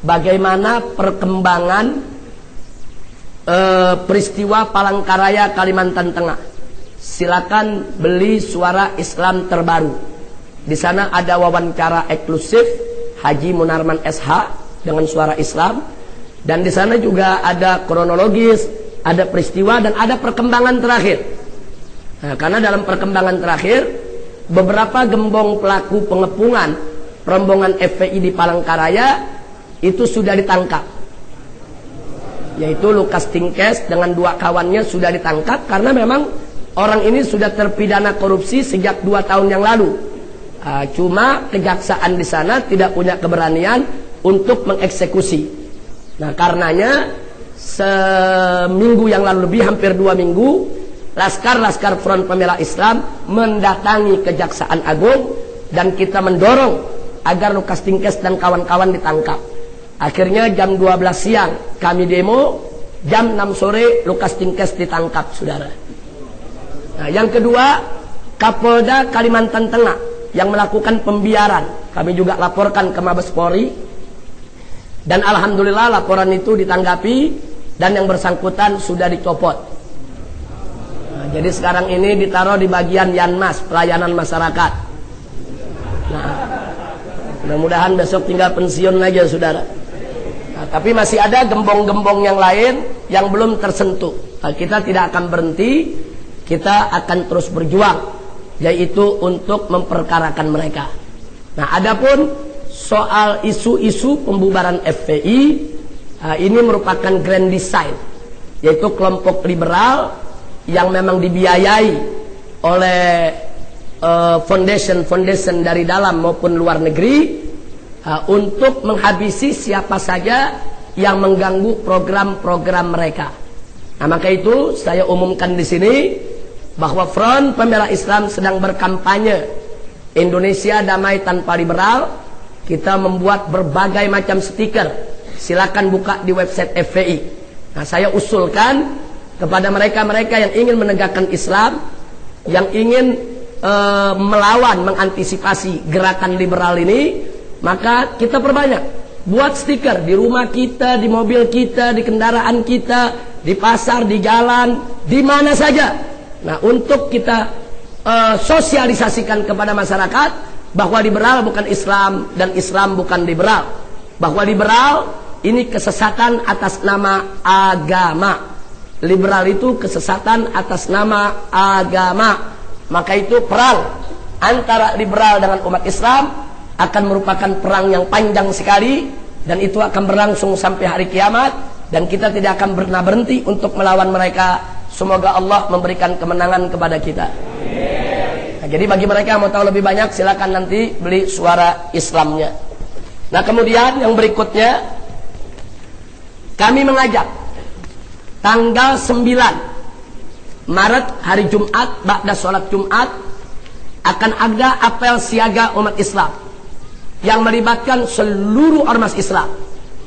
bagaimana perkembangan peristiwa Palangkaraya Kalimantan Tengah, silakan beli suara Islam terbaru. Di sana ada wawancara eksklusif Haji Munarman SH dengan suara Islam, dan di sana juga ada kronologis, ada peristiwa, dan ada perkembangan terakhir. Nah, karena dalam perkembangan terakhir, beberapa gembong pelaku pengepungan rombongan FPI di Palangkaraya itu sudah ditangkap, yaitu Lukas Tingkes dengan 2 kawannya sudah ditangkap, karena memang orang ini sudah terpidana korupsi sejak 2 tahun yang lalu. Cuma kejaksaan di sana tidak punya keberanian untuk mengeksekusi. Nah, karenanya seminggu yang lalu lebih, hampir 2 minggu, laskar-laskar Front Pembela Islam mendatangi Kejaksaan Agung, dan kita mendorong agar Lukas Tingkes dan kawan-kawan ditangkap. Akhirnya jam 12 siang kami demo, jam 6 sore Lukas Tingkes ditangkap, saudara. Nah, yang kedua, Kapolda Kalimantan Tengah yang melakukan pembiaran, kami juga laporkan ke Mabes Polri, dan alhamdulillah laporan itu ditanggapi dan yang bersangkutan sudah dicopot. Nah, jadi sekarang ini ditaruh di bagian Yanmas, pelayanan masyarakat. Nah, mudah-mudahan besok tinggal pensiun aja, saudara. Nah, tapi masih ada gembong-gembong yang lain yang belum tersentuh. Nah, kita tidak akan berhenti, kita akan terus berjuang, yaitu untuk memperkarakan mereka. Nah, adapun soal isu-isu pembubaran FPI, ini merupakan grand design, yaitu kelompok liberal yang memang dibiayai oleh foundation dari dalam maupun luar negeri, untuk menghabisi siapa saja yang mengganggu program-program mereka. Nah, maka itu saya umumkan di sini bahwa Front Pembela Islam sedang berkampanye Indonesia Damai Tanpa Liberal. Kita membuat berbagai macam stiker, silakan buka di website FPI. Nah, saya usulkan kepada mereka-mereka yang ingin menegakkan Islam, yang ingin melawan, mengantisipasi gerakan liberal ini, maka kita perbanyak buat stiker di rumah kita, di mobil kita, di kendaraan kita, di pasar, di jalan, di mana saja. Nah, untuk kita sosialisasikan kepada masyarakat bahwa liberal bukan Islam dan Islam bukan liberal. Bahwa liberal ini kesesatan atas nama agama. Liberal itu kesesatan atas nama agama. Maka itu perang antara liberal dengan umat Islam akan merupakan perang yang panjang sekali, dan itu akan berlangsung sampai hari kiamat, dan kita tidak akan pernah berhenti untuk melawan mereka. Semoga Allah memberikan kemenangan kepada kita. Nah, jadi bagi mereka yang mau tahu lebih banyak, silakan nanti beli suara Islamnya. Nah, kemudian yang berikutnya, kami mengajak tanggal 9 Maret hari Jumat, ba'da sholat Jumat akan ada apel siaga umat Islam yang melibatkan seluruh ormas Islam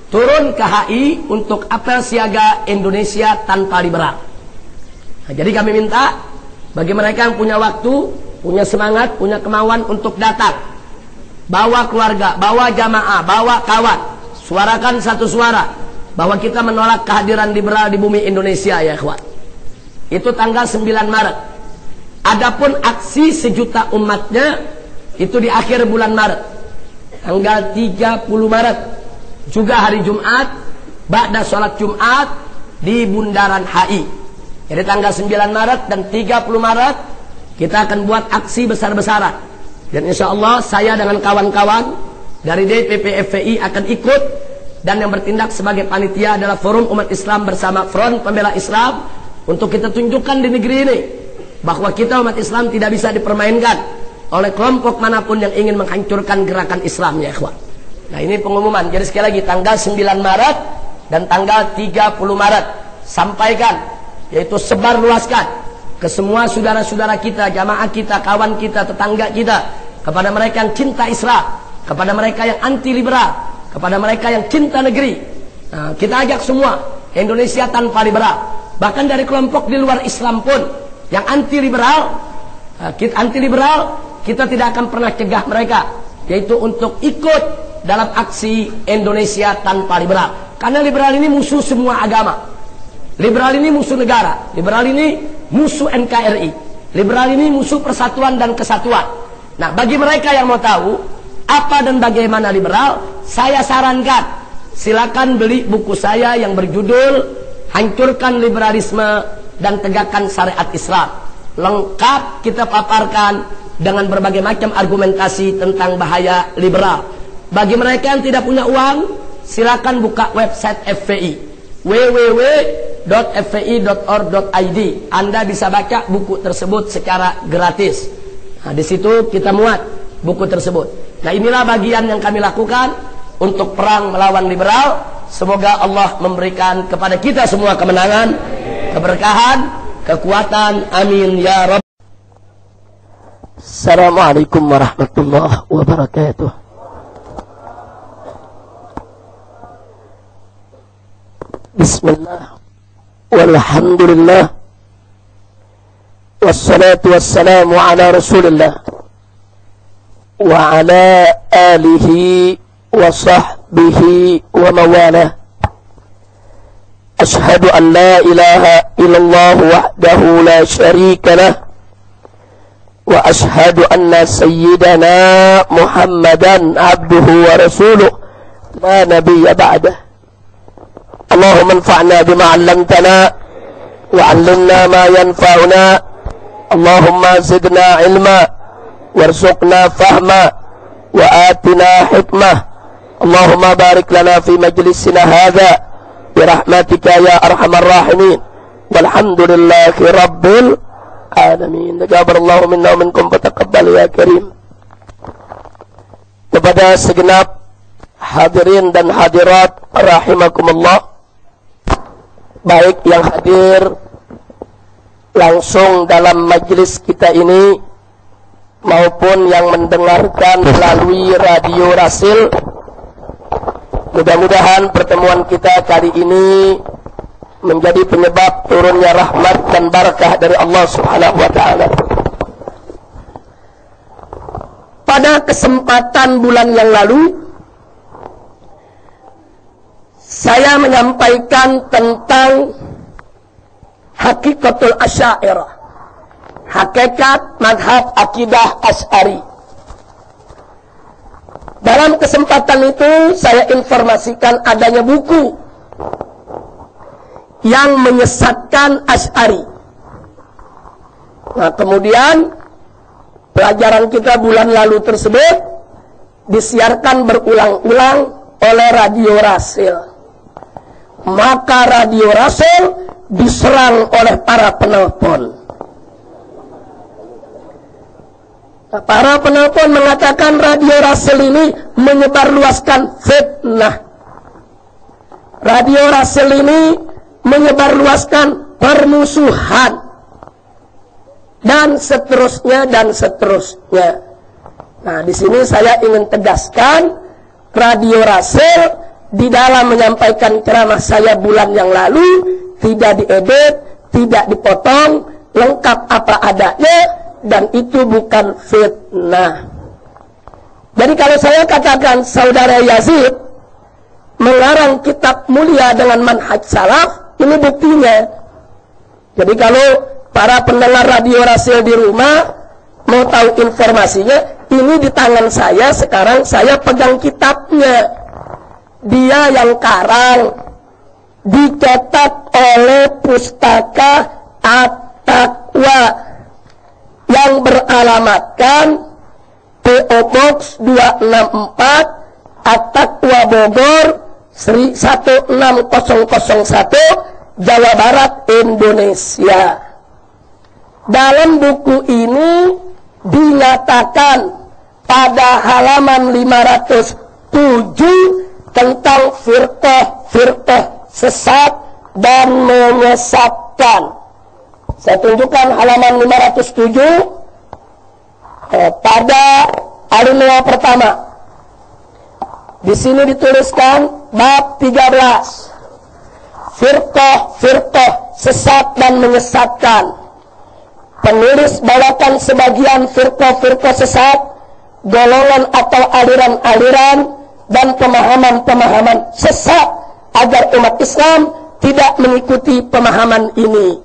turun ke HI untuk apel siaga Indonesia tanpa liberal. Nah, jadi kami minta bagi mereka yang punya waktu, punya semangat, punya kemauan untuk datang, bawa keluarga, bawa jamaah, bawa kawan, suarakan satu suara bahwa kita menolak kehadiran liberal di bumi Indonesia, ya ikhwan. Itu tanggal 9 Maret. Adapun aksi sejuta umatnya itu di akhir bulan Maret. Tanggal 30 Maret juga hari Jumat, ba'da sholat Jumat di Bundaran HI. Jadi tanggal 9 Maret dan 30 Maret kita akan buat aksi besar-besaran. Dan insya Allah saya dengan kawan-kawan dari DPP FPI akan ikut, dan yang bertindak sebagai panitia adalah Forum Umat Islam bersama Front Pembela Islam, untuk kita tunjukkan di negeri ini bahwa kita umat Islam tidak bisa dipermainkan oleh kelompok manapun yang ingin menghancurkan gerakan Islam, ya ikhwan. Nah, ini pengumuman. Jadi sekali lagi tanggal 9 Maret dan tanggal 30 Maret sampaikan, yaitu sebar luaskan ke semua saudara-saudara kita, jamaah kita, kawan kita, tetangga kita, kepada mereka yang cinta Islam, kepada mereka yang anti liberal, kepada mereka yang cinta negeri. Nah, kita ajak semua Indonesia tanpa liberal. Bahkan dari kelompok di luar Islam pun yang anti liberal, kita tidak akan pernah cegah mereka, yaitu untuk ikut dalam aksi Indonesia tanpa liberal. Karena liberal ini musuh semua agama, liberal ini musuh negara, liberal ini musuh NKRI, liberal ini musuh persatuan dan kesatuan. Nah, bagi mereka yang mau tahu apa dan bagaimana liberal, saya sarankan silakan beli buku saya yang berjudul Hancurkan Liberalisme dan Tegakkan Syariat Islam. Lengkap kita paparkan dengan berbagai macam argumentasi tentang bahaya liberal. Bagi mereka yang tidak punya uang, silakan buka website FPI, www.fpi.org.id. Anda bisa baca buku tersebut secara gratis. Nah, di situ kita muat buku tersebut. Nah, inilah bagian yang kami lakukan untuk perang melawan liberal. Semoga Allah memberikan kepada kita semua kemenangan, keberkahan, kekuatan. Amin ya Rabb. Assalamualaikum warahmatullahi wabarakatuh. Bismillah, walhamdulillah, wassalatu wassalamu ala rasulillah wa ala alihi wa sahbihi wa mawalah. Ashhadu an la ilaha illallah wahdahu la syarika lah, wa ashhadu anna sayyidana Muhammadan abduhu wa rasuluh la nabiyya ba'dah. Allahumma anfa'na bima 'allamtana wa 'allimna ma yanfa'una. Allahumma zidna ilma warzuqna fahma wa atina hikmah. Allahumma barik lana fi majlisina hadha birahmatika ya arhamar rahimin. Walhamdulillahi rabbil alamin. Taqabbalallahu minna wa minkum fataqabbal ya karim. Kepada segenap hadirin dan hadirat rahimakumullah, baik yang hadir langsung dalam majlis kita ini maupun yang mendengarkan melalui radio Rasil, mudah-mudahan pertemuan kita kali ini menjadi penyebab turunnya rahmat dan barakah dari Allah Subhanahu wa ta'ala. Pada kesempatan bulan yang lalu, saya menyampaikan tentang hakikatul Asy'ariyah, hakikat madhab akidah Asy'ari. Dalam kesempatan itu saya informasikan adanya buku yang menyesatkan Asy'ari. Nah, kemudian pelajaran kita bulan lalu tersebut disiarkan berulang-ulang oleh Radio Rasil. Maka Radio Rasil diserang oleh para penelpon. Para penelpon mengatakan Radio Rasil ini menyebarluaskan fitnah. Radio Rasil ini menyebarluaskan permusuhan. dan seterusnya dan seterusnya. Nah, di sini saya ingin tegaskan, Radio Rasul di dalam menyampaikan ceramah saya bulan yang lalu tidak diedit, tidak dipotong, lengkap apa adanya, dan itu bukan fitnah. Jadi kalau saya katakan saudara Yazid mengarang kitab mulia dengan manhaj salaf, ini buktinya. Jadi kalau para pendengar Radio Rasul di rumah mau tahu informasinya, ini di tangan saya sekarang, saya pegang kitabnya. Dia yang karang, dicetak oleh Pustaka At-Taqwa yang beralamatkan PO Box 264 At-Taqwa Bogor 16001 Jawa Barat, Indonesia. Dalam buku ini dinyatakan pada halaman 507 tentang firqah sesat dan menyesatkan. Saya tunjukkan halaman 507 pada alinea pertama. Di sini dituliskan bab 13. Firqah sesat dan menyesatkan. Penulis bawakan sebagian firqah sesat, golongan atau aliran-aliran dan pemahaman-pemahaman sesat agar umat Islam tidak mengikuti pemahaman ini.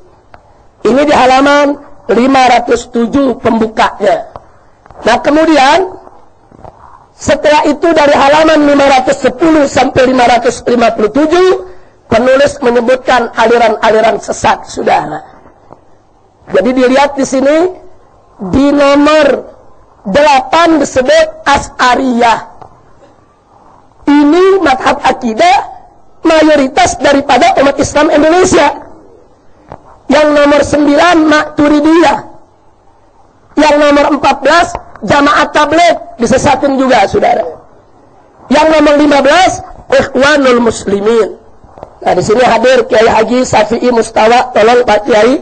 Ini di halaman 507 pembukanya. Nah, kemudian setelah itu dari halaman 510 sampai 557 penulis menyebutkan aliran-aliran sesat, saudara. Jadi dilihat di sini di nomor 8 disebut Asy'ariyah. Ini madhab akidah mayoritas daripada umat Islam Indonesia. Yang nomor 9 Maturidiyah. Yang nomor 14 Jamaat Tabligh, disesatin juga, saudara. Yang nomor 15 Ikhwanul Muslimin. Nah, di sini hadir Kiai Haji Syafi'i Mustawa. Tolong Pak Kiai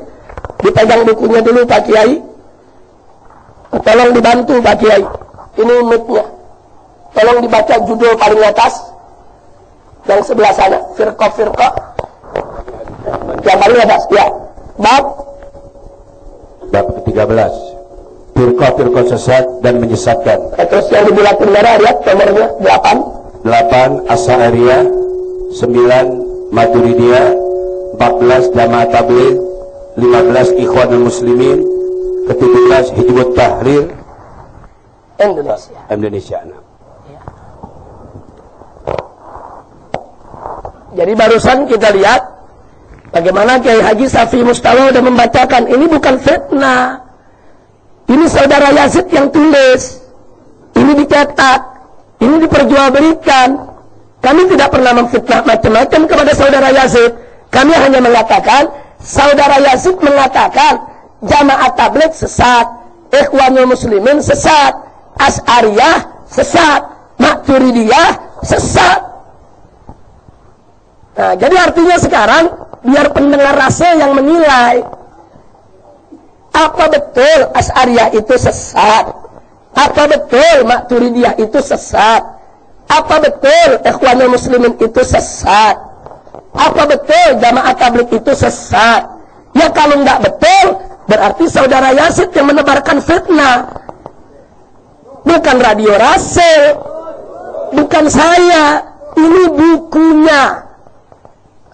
dipegang bukunya dulu, Pak Kiai. Tolong dibantu Pak Kiai. Ini mic-nya. Tolong dibaca judul paling atas yang sebelah sana, firqah yang paling atas, ya. Bab ke-13, firqah sesat dan menyesatkan. Terus yang di bulatin merah, lihat nomornya 8 Asy'ariyah, 9 Maturidiyah, 14 Jamaah Tabligh, 15 Ikhwanul Muslimin, ke-17 Hizbut Tahrir Indonesia. Jadi barusan kita lihat bagaimana Kiai Haji Syafi'i Mustawa sudah membacakan. Ini bukan fitnah. Ini saudara Yazid yang tulis. Ini dicetak. Ini diperjualbelikan. Kami tidak pernah memfitnah macam-macam kepada saudara Yazid. Kami hanya mengatakan, saudara Yazid mengatakan Jamaah Tabligh sesat, Ikhwanul Muslimin sesat, Asy'ariyah sesat, Maturidiyah sesat. Nah, jadi artinya sekarang biar pendengar Rasul yang menilai apa betul Asy'ariyah itu sesat, apa betul Maturidiyah itu sesat, apa betul Ikhwanul Muslimin itu sesat, apa betul Jamaah Tabligh itu sesat. Ya kalau nggak betul, berarti saudara Yazid yang menebarkan fitnah, bukan Radio Rasul, bukan saya. Ini bukunya.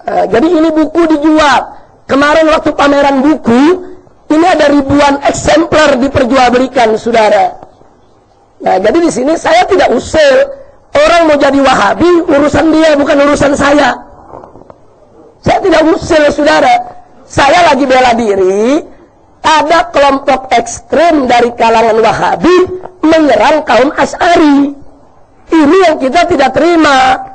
Jadi ini buku dijual. Kemarin waktu pameran buku, ini ada ribuan eksemplar diperjualbelikan, saudara. Nah, jadi di sini saya tidak usil. Orang mau jadi Wahabi, urusan dia, bukan urusan saya. Saya tidak usil, saudara. Saya lagi bela diri. Ada kelompok ekstrim dari kalangan Wahabi menyerang kaum Asy'ari. Ini yang kita tidak terima.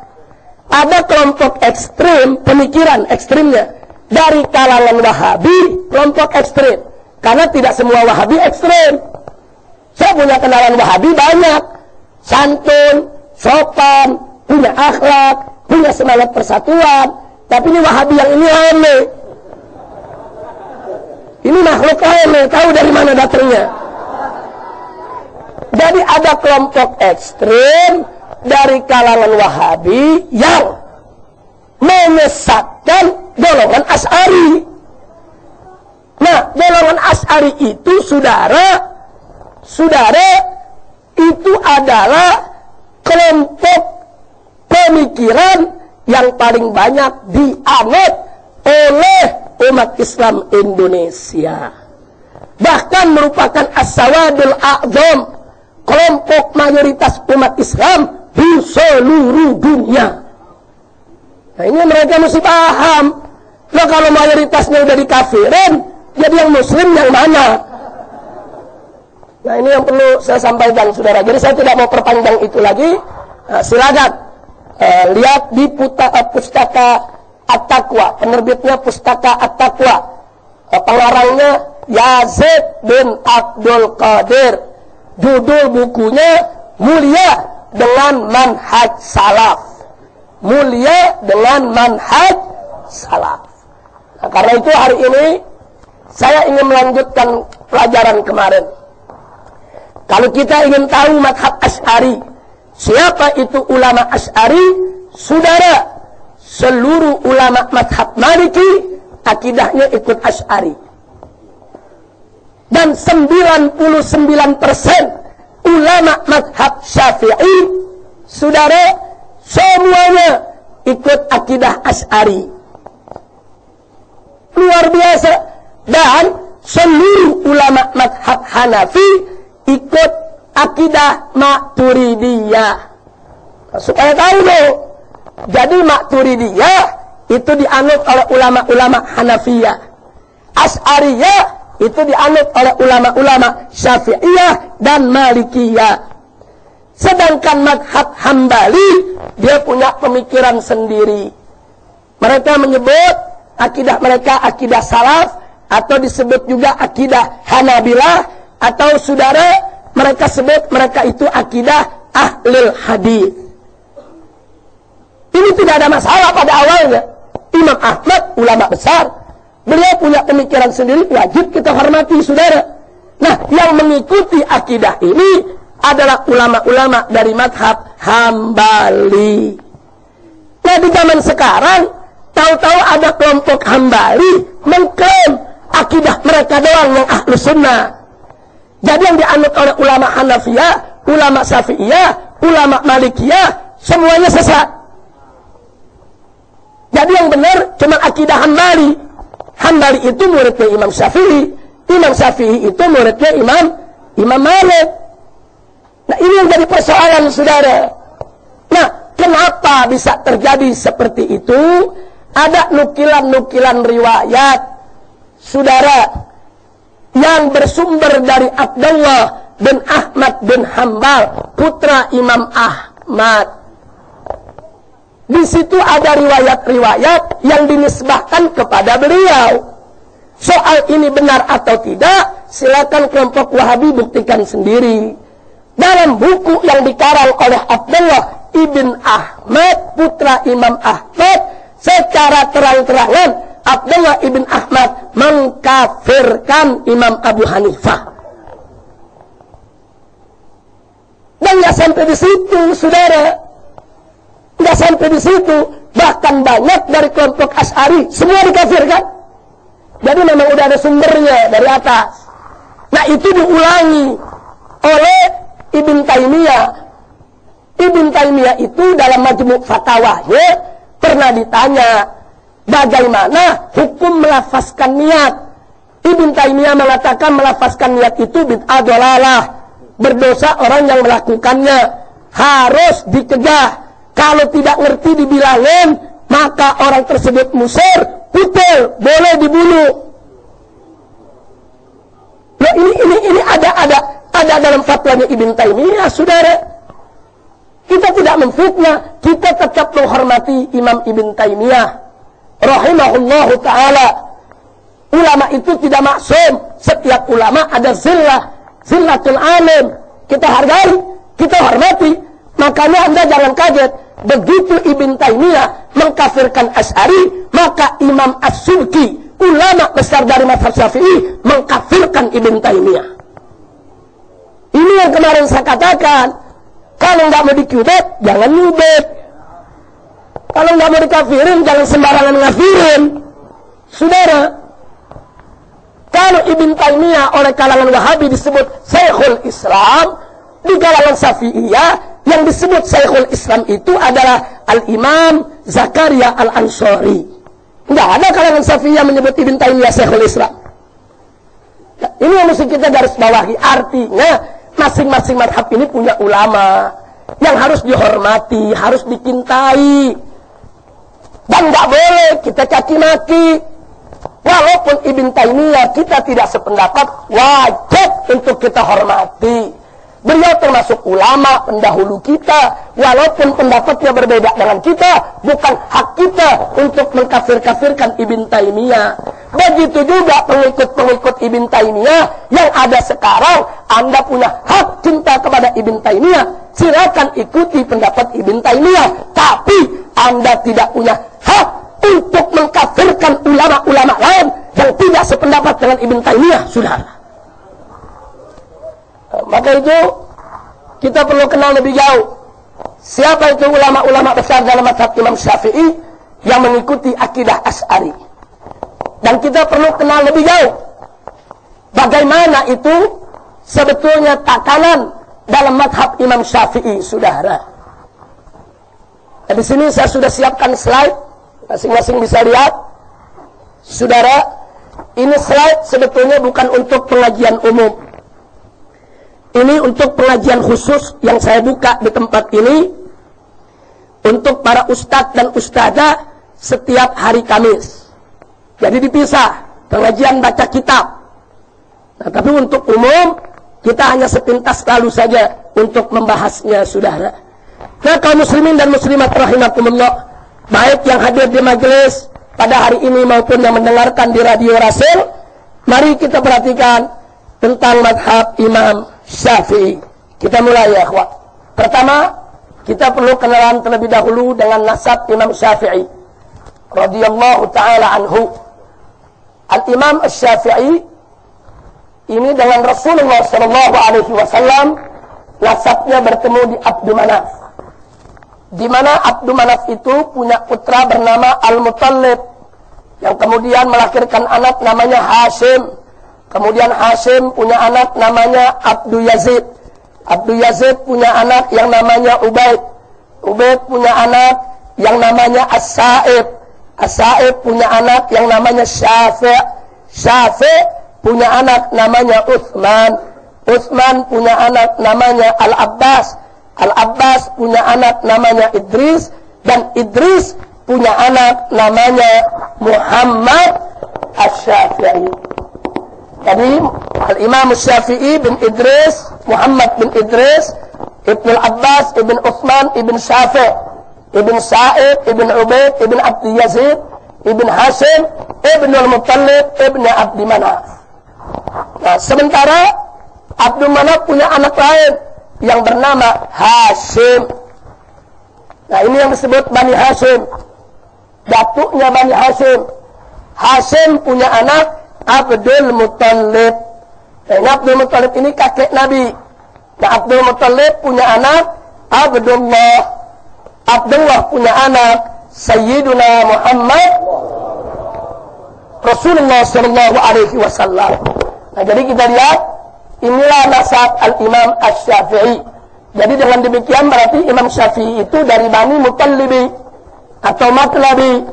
Ada kelompok ekstrim, pemikiran ekstrimnya dari kalangan Wahabi, kelompok ekstrim. Karena tidak semua Wahabi ekstrim. Saya punya kenalan Wahabi banyak, santun, sopan, punya akhlak, punya semangat persatuan. Tapi ini Wahabi yang ini aneh. Ini makhluk lain, tahu dari mana datangnya. Jadi ada kelompok ekstrim dari kalangan Wahabi yang menyesatkan golongan Asy'ari. Nah, golongan Asy'ari itu saudara itu adalah kelompok pemikiran yang paling banyak dianut oleh umat Islam Indonesia. Bahkan merupakan as-sawadul a'zam, kelompok mayoritas umat Islam di seluruh dunia. Nah, ini mereka mesti paham. Nah, kalau mayoritasnya udah dikafirin, jadi yang muslim yang mana? Nah, ini yang perlu saya sampaikan, saudara. Jadi saya tidak mau perpanjang itu lagi. Nah, silakan lihat di Pustaka At-Taqwa, penerbitnya Pustaka At-Taqwa. Pengarangnya Yazid bin Abdul Qadir. Judul bukunya Mulia dengan Manhaj Salaf. Mulia dengan Manhaj Salaf. Nah, karena itu hari ini saya ingin melanjutkan pelajaran kemarin. Kalau kita ingin tahu madhab Asy'ari, siapa itu ulama Asy'ari? Saudara, seluruh ulama madhab Maliki akidahnya ikut Asy'ari. Dan 99% ulama madhab Syafi'i, saudara, semuanya ikut akidah Asy'ari. Luar biasa. Dan seluruh ulama madhab Hanafi ikut akidah Maturidiyah. Nah, supaya tahu loh. Jadi Maturidiyah itu dianut oleh ulama-ulama Hanafiyah. Asy'ariyah itu dianut oleh ulama-ulama Syafi'iyah dan Malikiyah. Sedangkan madhab Hambali, dia punya pemikiran sendiri. Mereka menyebut akidah mereka akidah salaf, atau disebut juga akidah Hanabilah, atau saudara, mereka sebut mereka itu akidah ahlul hadis. Ini tidak ada masalah pada awalnya. Imam Ahmad, ulama besar, beliau punya pemikiran sendiri, wajib kita hormati, saudara. Nah, yang mengikuti akidah ini adalah ulama-ulama dari madhab Hambali. Nah, di zaman sekarang, tahu-tahu ada kelompok Hambali mengklaim akidah mereka doang yang ahlu sunnah. Jadi yang dianut oleh ulama Hanafiyah, ulama Syafi'iyah, ulama Malikiyah, semuanya sesat. Jadi yang benar cuma akidah Hambali. Hambali itu muridnya Imam Syafi'i. Imam Syafi'i itu muridnya Imam Malik. Nah, ini yang jadi persoalan, saudara. Nah, kenapa bisa terjadi seperti itu? Ada nukilan-nukilan riwayat, saudara, yang bersumber dari Abdullah bin Ahmad bin Hambal, putra Imam Ahmad. Di situ ada riwayat-riwayat yang dinisbahkan kepada beliau. Soal ini benar atau tidak, silakan kelompok Wahabi buktikan sendiri. Dalam buku yang dikarang oleh Abdullah ibn Ahmad, putra Imam Ahmad, secara terang-terangan Abdullah ibn Ahmad mengkafirkan Imam Abu Hanifah. Dan nggak sampai di situ, saudara. Nggak sampai di situ. Bahkan banyak dari kelompok Asy'ari semua dikafirkan. Jadi memang udah ada sumbernya dari atas. Nah, itu diulangi oleh Ibn Taimiyah. Ibn Taimiyah itu dalam Majmu' Fatawanya pernah ditanya, bagaimana hukum melafazkan niat? Ibn Taimiyah mengatakan melafazkan niat itu bid'ah dhalalah, berdosa orang yang melakukannya, harus dicegah. Kalau tidak ngerti dibilangin, maka orang tersebut musir, putul, boleh dibunuh. Nah, ini ada dalam fatwanya Ibn Taimiyah, saudara. Kita tidak memfitnah, kita tetap menghormati Imam Ibn Taimiyah rahimahullahu ta'ala. Ulama itu tidak maksum. Setiap ulama ada zillatul alim. Kita hargai, kita hormati. Makanya Anda jangan kaget, begitu Ibn Taimiyah mengkafirkan Asy'ari, maka Imam As-Subki, ulama besar dari mazhab Syafi'i mengkafirkan Ibn Taimiyah. Ini yang kemarin saya katakan, kalau nggak mau dikubet, jangan nyubet. Kalau nggak mau dikafirin, jangan sembarangan ngafirin. Saudara, kalau Ibn Taimiyah oleh kalangan Wahabi disebut Syekhul Islam, di kalangan Syafi'iyah yang disebut Syekhul Islam itu adalah Al-Imam Zakaria Al-Ansari. Nggak ada kalangan Syafi'iyah menyebut Ibn Taimiyah Syekhul Islam. Nah, ini yang mesti kita garis bawahi. Artinya masing-masing madhab ini punya ulama yang harus dihormati, harus dicintai, dan nggak boleh kita caci maki. Walaupun Ibn Taimiyah kita tidak sependapat, wajib untuk kita hormati. Beliau termasuk ulama pendahulu kita, walaupun pendapatnya berbeda dengan kita, bukan hak kita untuk mengkafir-kafirkan Ibn Taimiyah. Begitu juga pengikut-pengikut Ibn Taimiyah yang ada sekarang. Anda punya hak cinta kepada Ibn Taimiyah, silakan ikuti pendapat Ibn Taimiyah, tapi Anda tidak punya hak untuk mengkafirkan ulama-ulama lain yang tidak sependapat dengan Ibn Taimiyah, saudara. Maka itu kita perlu kenal lebih jauh siapa itu ulama-ulama besar dalam mazhab Imam Syafi'i yang mengikuti akidah Asy'ari. Dan kita perlu kenal lebih jauh bagaimana itu sebetulnya tatanan dalam mazhab Imam Syafi'i, saudara. Nah, di sini saya sudah siapkan slide, masing-masing bisa lihat. Saudara, ini slide sebetulnya bukan untuk pengajian umum. Ini untuk pengajian khusus yang saya buka di tempat ini untuk para ustadz dan ustadzah setiap hari Kamis. Jadi dipisah, pengajian baca kitab. Nah, tapi untuk umum kita hanya sepintas lalu saja untuk membahasnya, saudara. Nah, kaum muslimin dan muslimat rahimakumullah, baik yang hadir di majelis pada hari ini maupun yang mendengarkan di radio Rasul, mari kita perhatikan tentang madhab Imam Syafi'i. Kita mulai ya, akhwat. Pertama, kita perlu kenalan terlebih dahulu dengan nasab Imam Syafi'i radhiyallahu taala anhu. Al-Imam Syafi'i ini dengan Rasulullah sallallahu alaihi wasallam nasabnya bertemu di Abdul Manaf. Di mana Abdul Manaf itu punya putra bernama Al-Muttalib yang kemudian melahirkan anak namanya Hashim. Kemudian Hashim punya anak namanya Abdul Yazid. Abdul Yazid punya anak yang namanya Ubaid. Ubaid punya anak yang namanya As-Sa'ib. As-Sa'ib punya anak yang namanya Syafi'. Syafi' punya anak namanya Utsman. Utsman punya anak namanya Al-Abbas. Al-Abbas punya anak namanya Idris. Dan Idris punya anak namanya Muhammad Asy-Syafi'i. Jadi Al-Imam Syafi'i bin Idris, Muhammad bin Idris, Ibn Abbas, Ibn Uthman, Ibn Syafi', Ibn Sa'id, Ibn Ubaid, Ibn Abdi Yazid, Ibn Hashim, Ibn Al-Muttalib, Ibn Abdi Manaf. Nah, sementara Abdul Manaf punya anak lain yang bernama Hashim. Nah, ini yang disebut Bani Hashim, datuknya Bani Hashim. Hashim punya anak Abdul Muttalib. Nah, Abdul Muttalib ini kakek Nabi. Nah, Abdul Muttalib punya anak Abdullah. Abdullah punya anak Sayyiduna Muhammad Rasulullah sallallahu alaihi wasallam. Nah, jadi kita lihat inilah nasab Al-Imam Asy-Syafi'i. Jadi dengan demikian berarti Imam Syafi'i itu dari Bani Muttalibi atau Matlabi.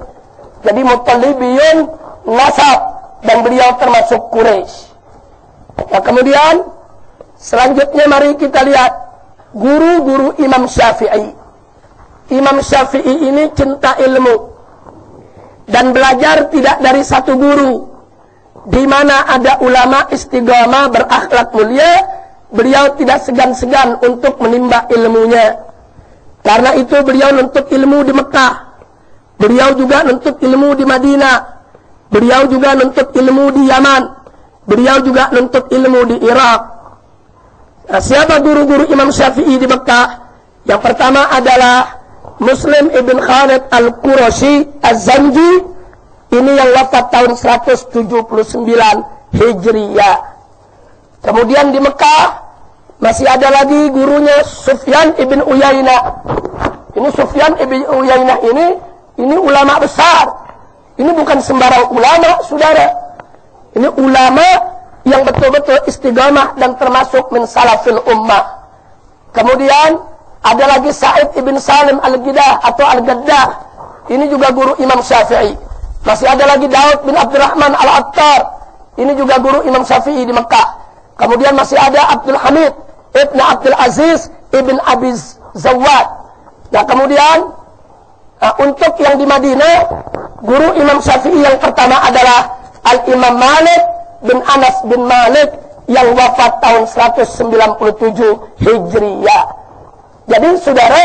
Jadi Muttalibiyun nasab, dan beliau termasuk Quraisy. Nah, kemudian selanjutnya mari kita lihat guru-guru Imam Syafi'i. Imam Syafi'i ini cinta ilmu dan belajar tidak dari satu guru. Di mana ada ulama istiqamah berakhlak mulia, beliau tidak segan-segan untuk menimba ilmunya. Karena itu beliau nuntut ilmu di Mekah. Beliau juga nuntut ilmu di Madinah. Beliau juga nuntut ilmu di Yaman. Beliau juga nuntut ilmu di Irak. Nah, siapa guru-guru Imam Syafi'i di Mekah? Yang pertama adalah Muslim ibn Khalid al-Qurashi az-Zanji. Ini yang wafat tahun 179 Hijriyah. Kemudian di Mekah masih ada lagi gurunya Sufyan ibn Uyainah. Ini Sufyan ibn Uyainah ini ulama besar. Ini bukan sembarang ulama, saudara. Ini ulama yang betul-betul istiqamah dan termasuk min salafil ummah. Kemudian ada lagi Sa'id ibn Salim al-Gidah atau al-Gaddah. Ini juga guru Imam Syafi'i. Masih ada lagi Daud bin Abdurrahman al-Attar. Ini juga guru Imam Syafi'i di Mekah. Kemudian masih ada Abdul Hamid ibn Abdul Aziz ibn Abi Zawad. Nah kemudian untuk yang di Madinah, guru Imam Syafi'i yang pertama adalah Al-Imam Malik bin Anas bin Malik yang wafat tahun 197 Hijriyah. Jadi saudara,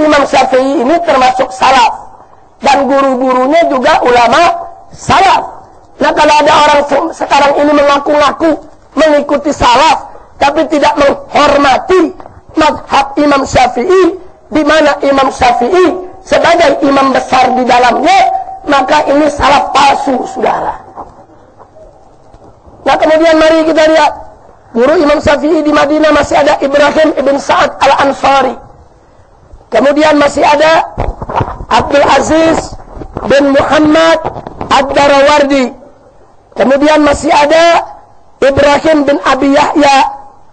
Imam Syafi'i ini termasuk salaf. Dan guru-gurunya juga ulama salaf. Nah kalau ada orang sekarang ini mengaku-ngaku mengikuti salaf, tapi tidak menghormati mazhab Imam Syafi'i, di mana Imam Syafi'i sebagai imam besar di dalamnya, maka ini salaf palsu, saudara. Nah kemudian mari kita lihat guru Imam Syafi'i di Madinah masih ada Ibrahim ibn Sa'ad al-Ansari. Kemudian masih ada Abdul Aziz bin Muhammad ad-Darawardi. Kemudian masih ada Ibrahim bin Abi Yahya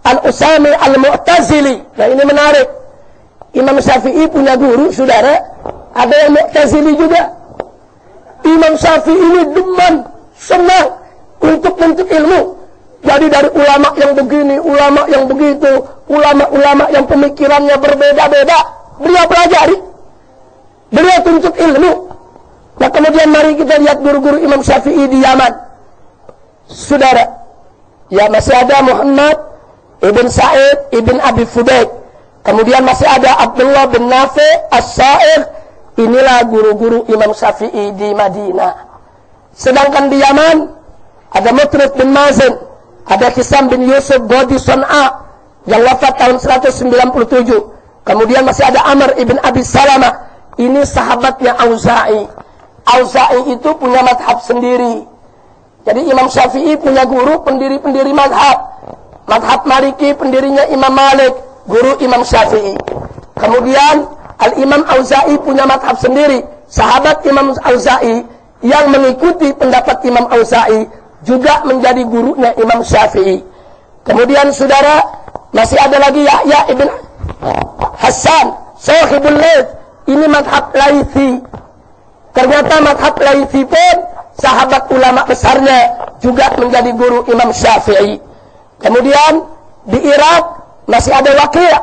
al-Usami al-Mu'tazili. Nah ini menarik. Imam Syafi'i punya guru, saudara, ada yang Mu'tazili juga. Imam Syafi'i ini demen, senang untuk menuntut ilmu. Jadi dari ulama yang begini, ulama yang begitu, ulama-ulama yang pemikirannya berbeda-beda, beliau pelajari, beliau tuntut ilmu. Nah kemudian mari kita lihat guru-guru Imam Syafi'i di Yaman, saudara. Ya masih ada Muhammad ibn Sa'id ibn Abi Fudaik. Kemudian masih ada Abdullah bin Nafi' As-Sa'ir. Inilah guru-guru Imam Syafi'i di Madinah. Sedangkan di Yaman ada Mutrif bin Mazin, ada Hisam bin Yusuf Godi Son'a yang wafat tahun 197. Kemudian masih ada Amr ibn Abi Salamah. Ini sahabatnya Auza'i. Auza'i itu punya madhab sendiri. Jadi Imam Syafi'i punya guru pendiri-pendiri madhab. Madhab Maliki pendirinya Imam Malik, guru Imam Syafi'i. Kemudian Al-Imam Auza'i punya madhab sendiri. Sahabat Imam Auza'i yang mengikuti pendapat Imam Auza'i juga menjadi gurunya Imam Syafi'i. Kemudian saudara, masih ada lagi Yahya ibn Hasan Sahibul Laits. Ini madhab Laithi. Ternyata madhab Laithi pun sahabat ulama besarnya juga menjadi guru Imam Syafi'i. Kemudian di Irak masih ada Waqi'.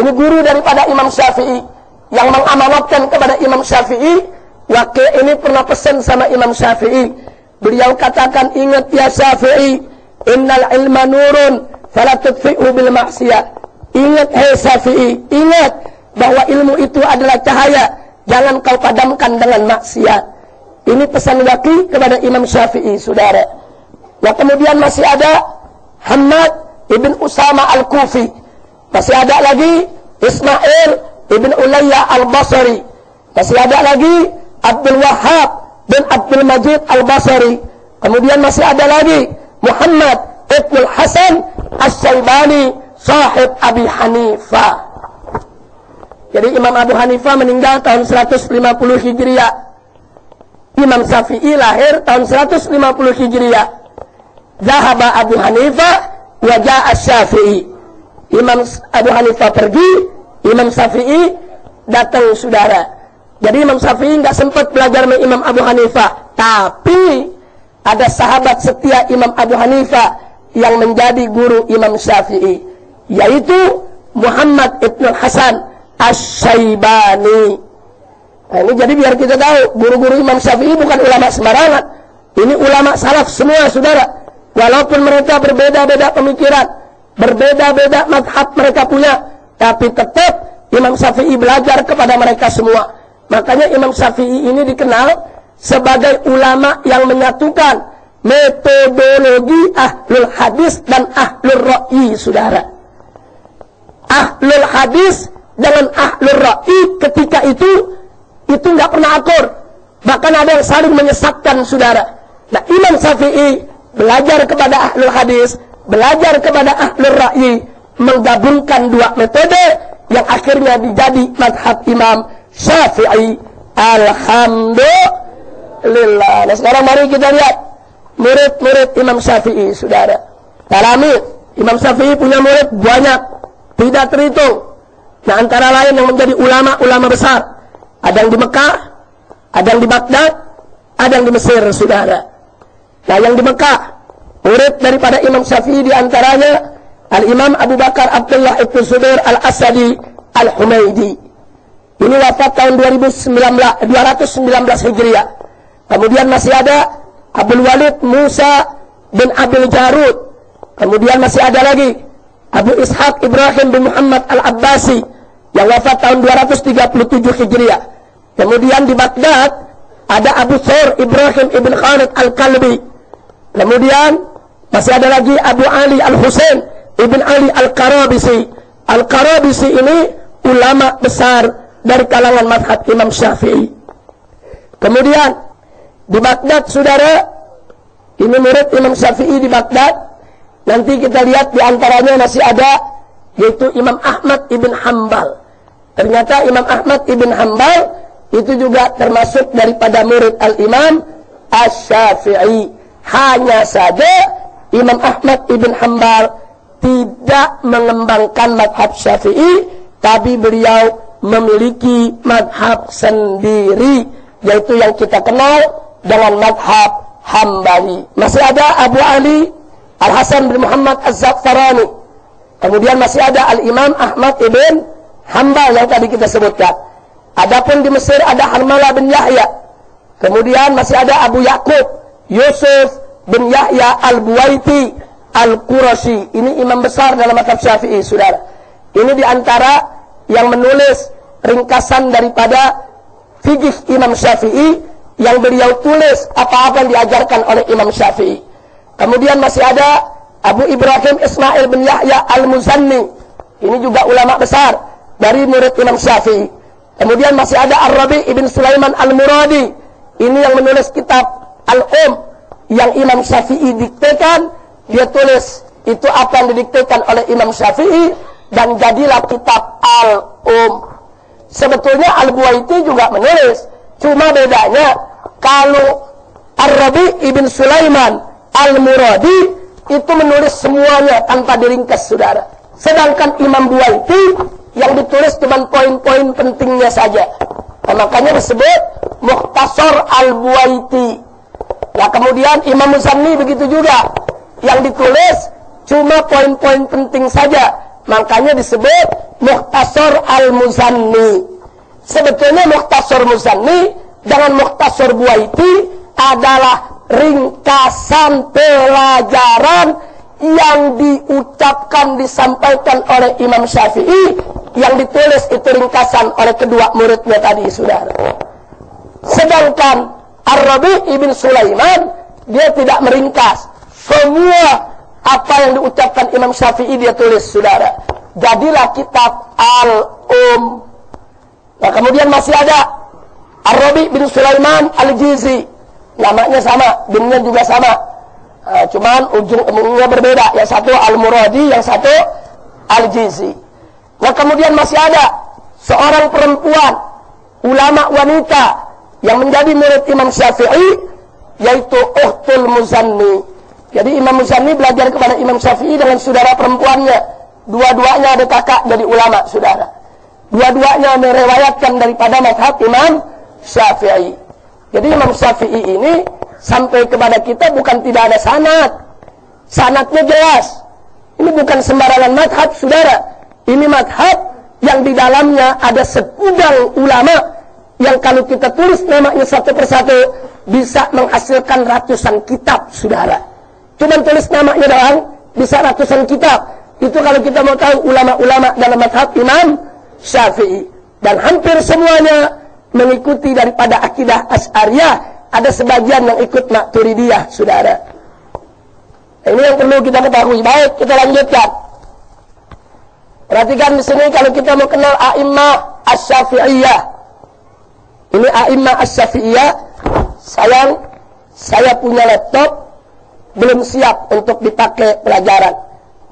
Ini guru daripada Imam Syafi'i yang mengamanatkan kepada Imam Syafi'i. Waqi' ini pernah pesan sama Imam Syafi'i. Beliau katakan, ingat ya Syafi'i, innal ilma nurun fala tudfi'u bil ma'siyah. Ingat hai Syafi'i, ingat bahwa ilmu itu adalah cahaya, jangan kau padamkan dengan maksiat. Ini pesan Waqi' kepada Imam Syafi'i, saudara. Nah kemudian masih ada Hamad ibn Usama al-Kufi. Masih ada lagi Ismail ibn Ulayya al-Basri. Masih ada lagi Abdul Wahhab bin Abdul Majid al-Basri. Kemudian masih ada lagi Muhammad ibn Hasan as-Syaibani, sahib Abi Hanifah. Jadi Imam Abu Hanifah meninggal tahun 150 Hijriah. Imam Syafi'i lahir tahun 150 Hijriah. Zahaba Abu Hanifah wa ja'a Syafi'i. Imam Abu Hanifah pergi, Imam Syafi'i datang, saudara. Jadi Imam Syafi'i nggak sempat belajar dengan Imam Abu Hanifah, tapi ada sahabat setia Imam Abu Hanifah yang menjadi guru Imam Syafi'i, yaitu Muhammad ibn Hasan As-Syaibani. Nah ini jadi biar kita tahu, guru-guru Imam Syafi'i bukan ulama sembarangan. Ini ulama salaf semua, saudara. Walaupun mereka berbeda-beda pemikiran, berbeda-beda madhab mereka punya, tapi tetap Imam Syafi'i belajar kepada mereka semua. Makanya Imam Syafi'i ini dikenal sebagai ulama yang menyatukan metodologi ahlul hadis dan ahlul ra'yi, saudara. Ahlul hadis dengan ahlul ra'yi ketika itu nggak pernah akur. Bahkan ada yang saling menyesatkan, saudara. Nah, Imam Syafi'i belajar kepada ahlul hadis, belajar kepada ahlul ra'yi, menggabungkan dua metode yang akhirnya menjadi madhab Imam Syafi'i. Alhamdulillah. Nah, sekarang mari kita lihat murid-murid Imam Syafi'i, saudara. Talamid Imam Syafi'i punya murid banyak, tidak terhitung. Nah, antara lain yang menjadi ulama-ulama besar, ada yang di Mekah, ada yang di Baghdad, ada yang di Mesir, saudara. Nah, yang di Mekah, murid daripada Imam Syafi'i diantaranya Al-Imam Abu Bakar Abdullah Ibn Zubair Al-Asadi Al-Humaidi. Ini wafat tahun 219 Hijriah. Kemudian masih ada Abdul Walid Musa bin Abil Jarud. Kemudian masih ada lagi Abu Ishaq Ibrahim bin Muhammad Al-Abbasi yang wafat tahun 237 Hijriah. Kemudian di Baghdad ada Abu Thawr Ibrahim ibn Khalid Al-Kalbi. Kemudian masih ada lagi Abu Ali Al-Husain ibn Ali Al-Qarabisi. Al-Qarabisi ini ulama besar dari kalangan mazhab Imam Syafi'i. Kemudian di Baghdad, saudara, ini murid Imam Syafi'i di Baghdad. Nanti kita lihat di antaranya masih ada, yaitu Imam Ahmad ibn Hanbal. Ternyata Imam Ahmad ibn Hanbal itu juga termasuk daripada murid Al-Imam Asy-Syafi'i. Hanya saja Imam Ahmad ibn Hanbal tidak mengembangkan madhab Syafi'i, tapi beliau memiliki madhab sendiri, yaitu yang kita kenal dengan madhab Hambali. Masih ada Abu Ali Al-Hasan bin Muhammad Az-Za'farani. Kemudian masih ada Al-Imam Ahmad ibn Hanbal yang tadi kita sebutkan. Adapun di Mesir ada Harmalah bin Yahya. Kemudian masih ada Abu Yaqub Yusuf bin Yahya Al-Buwaiti Al-Qurashi. Ini imam besar dalam mazhab Syafi'i, saudara. Ini diantara yang menulis ringkasan daripada fikih Imam Syafi'i yang beliau tulis apa-apa yang diajarkan oleh Imam Syafi'i. Kemudian masih ada Abu Ibrahim Ismail bin Yahya Al-Muzanni. Ini juga ulama besar dari murid Imam Syafi'i. Kemudian masih ada Ar-Rabi ibn Sulaiman Al-Muradi. Ini yang menulis kitab Al-Um yang Imam Syafi'i diktekan. Dia tulis itu apa yang didiktekan oleh Imam Syafi'i dan jadilah kitab Al-Um. Sebetulnya Al-Buwaiti juga menulis, cuma bedanya kalau Ar-Rabi ibn Sulaiman Al-Muradi itu menulis semuanya tanpa diringkas, saudara. Sedangkan Imam Buwaiti yang ditulis cuma poin-poin pentingnya saja. Nah, makanya disebut Mukhtasar Al-Buwaiti. Nah, kemudian Imam Muzanni begitu juga. Yang ditulis cuma poin-poin penting saja. Makanya disebut Mukhtasar Al-Muzanni. Sebetulnya Mukhtasar Muzanni dengan Mukhtasar Buwaiti adalah ringkasan pelajaran yang diucapkan, disampaikan oleh Imam Syafi'i, yang ditulis itu ringkasan oleh kedua muridnya tadi, saudara. Sedangkan Ar-Rabi ibn Sulaiman, dia tidak meringkas. Semua apa yang diucapkan Imam Syafi'i dia tulis, saudara. Jadilah kitab Al-Um. Nah, kemudian masih ada Ar-Rabi bin Sulaiman Al-Jizi. Namanya sama, binnya juga sama. Cuman ujungnya berbeda. Yang satu Al-Muradi, yang satu Al-Jizi. Nah, kemudian masih ada seorang perempuan, ulama wanita yang menjadi murid Imam Syafi'i, yaitu Ukhtul Muzanni. Jadi Imam Muzanni belajar kepada Imam Syafi'i dengan saudara perempuannya. Dua-duanya ada kakak jadi ulama, saudara. Dua-duanya meriwayatkan daripada mazhab Imam Syafi'i. Jadi Imam Syafi'i ini sampai kepada kita bukan tidak ada sanad. Sanadnya jelas. Ini bukan sembarangan mazhab, saudara. Ini mazhab yang di dalamnya ada segudang ulama yang kalau kita tulis namanya satu persatu bisa menghasilkan ratusan kitab, saudara. Cuma tulis namanya doang bisa ratusan kitab. Itu kalau kita mau tahu ulama-ulama dalam mazhab Imam Syafi'i. Dan hampir semuanya mengikuti daripada akidah Asy'ariyah. Ada sebagian yang ikut Maturidiyah, saudara. Ini yang perlu kita ketahui. Baik, kita lanjutkan. Perhatikan di sini kalau kita mau kenal A'immah Asy-Syafi'iyah. Ini A'immah Asy-Syafi'iyah sayang, saya punya laptop belum siap untuk dipakai pelajaran.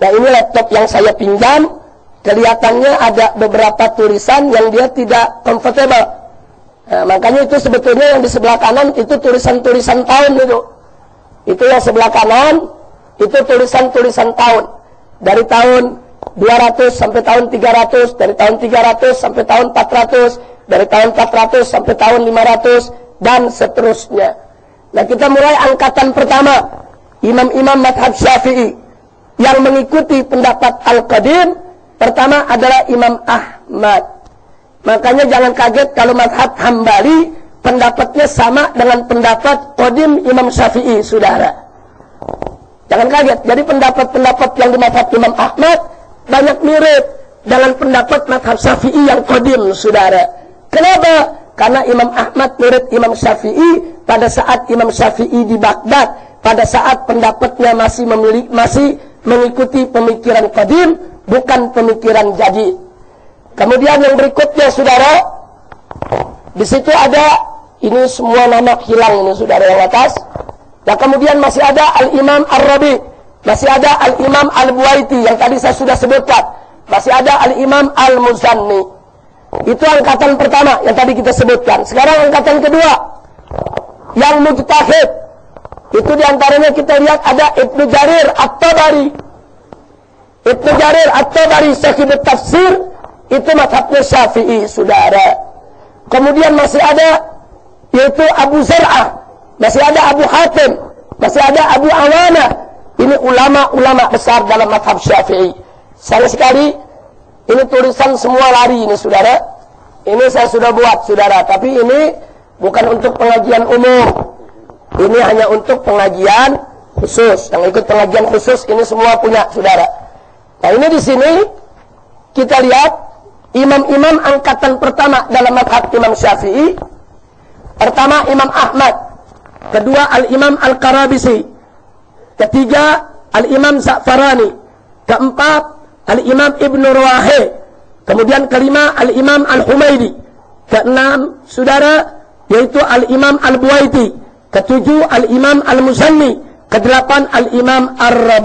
Nah, ini laptop yang saya pinjam, kelihatannya ada beberapa tulisan yang dia tidak comfortable. Nah, makanya itu sebetulnya yang di sebelah kanan itu tulisan-tulisan tahun itu. Itu yang sebelah kanan, itu tulisan-tulisan tahun. Dari tahun 200 sampai tahun 300, dari tahun 300 sampai tahun 400, dari tahun 400 sampai tahun 500, dan seterusnya. Nah, kita mulai angkatan pertama, imam-imam madhab Syafi'i yang mengikuti pendapat Al-Qadim. Pertama adalah Imam Ahmad. Makanya jangan kaget kalau madhab Hambali pendapatnya sama dengan pendapat Qadim Imam Syafi'i, saudara. Jangan kaget. Jadi pendapat-pendapat yang di madhab Imam Ahmad banyak mirip dengan pendapat madhab Syafi'i yang Qadim, saudara. Kenapa? Karena Imam Ahmad mirip Imam Syafi'i pada saat Imam Syafi'i di Baghdad, pada saat pendapatnya masih mengikuti pemikiran Qadim, bukan pemikiran jadid. Kemudian yang berikutnya, saudara, di situ ada, ini semua nama hilang ini, saudara, yang atas. Nah, kemudian masih ada Al-Imam Ar-Rabi, masih ada Al-Imam Al-Buaiti yang tadi saya sudah sebutkan, masih ada Al-Imam Al-Muzanni. Itu angkatan pertama yang tadi kita sebutkan. Sekarang angkatan kedua, yang mujtahid. Itu diantaranya kita lihat ada Ibnu Jarir At-Tabari. Ibnu Jarir At-Tabari sahib tafsir, itu mazhabnya Syafi'i, saudara. Kemudian masih ada yaitu Abu Zar'ah, masih ada Abu Hatim, masih ada Abu Awana. Ini ulama-ulama besar dalam mazhab Syafi'i. Sayang sekali ini tulisan semua lari ini, saudara. Ini saya sudah buat, saudara, tapi ini bukan untuk pengajian umum. Ini hanya untuk pengajian khusus. Yang ikut pengajian khusus ini semua punya, saudara. Nah, ini di sini kita lihat imam-imam angkatan pertama dalam mazhab Imam Syafi'i. Pertama Imam Ahmad, kedua Al-Imam Al-Qarabisi, ketiga Al-Imam Za'farani, keempat Al-Imam Ibnu Ruwahih, kemudian kelima Al-Imam Al-Humaidi, keenam, saudara, yaitu Al-Imam Al-Buaiti, ketujuh Al-Imam Al-Muzanni, kedelapan Al-Imam Ar-Rabi.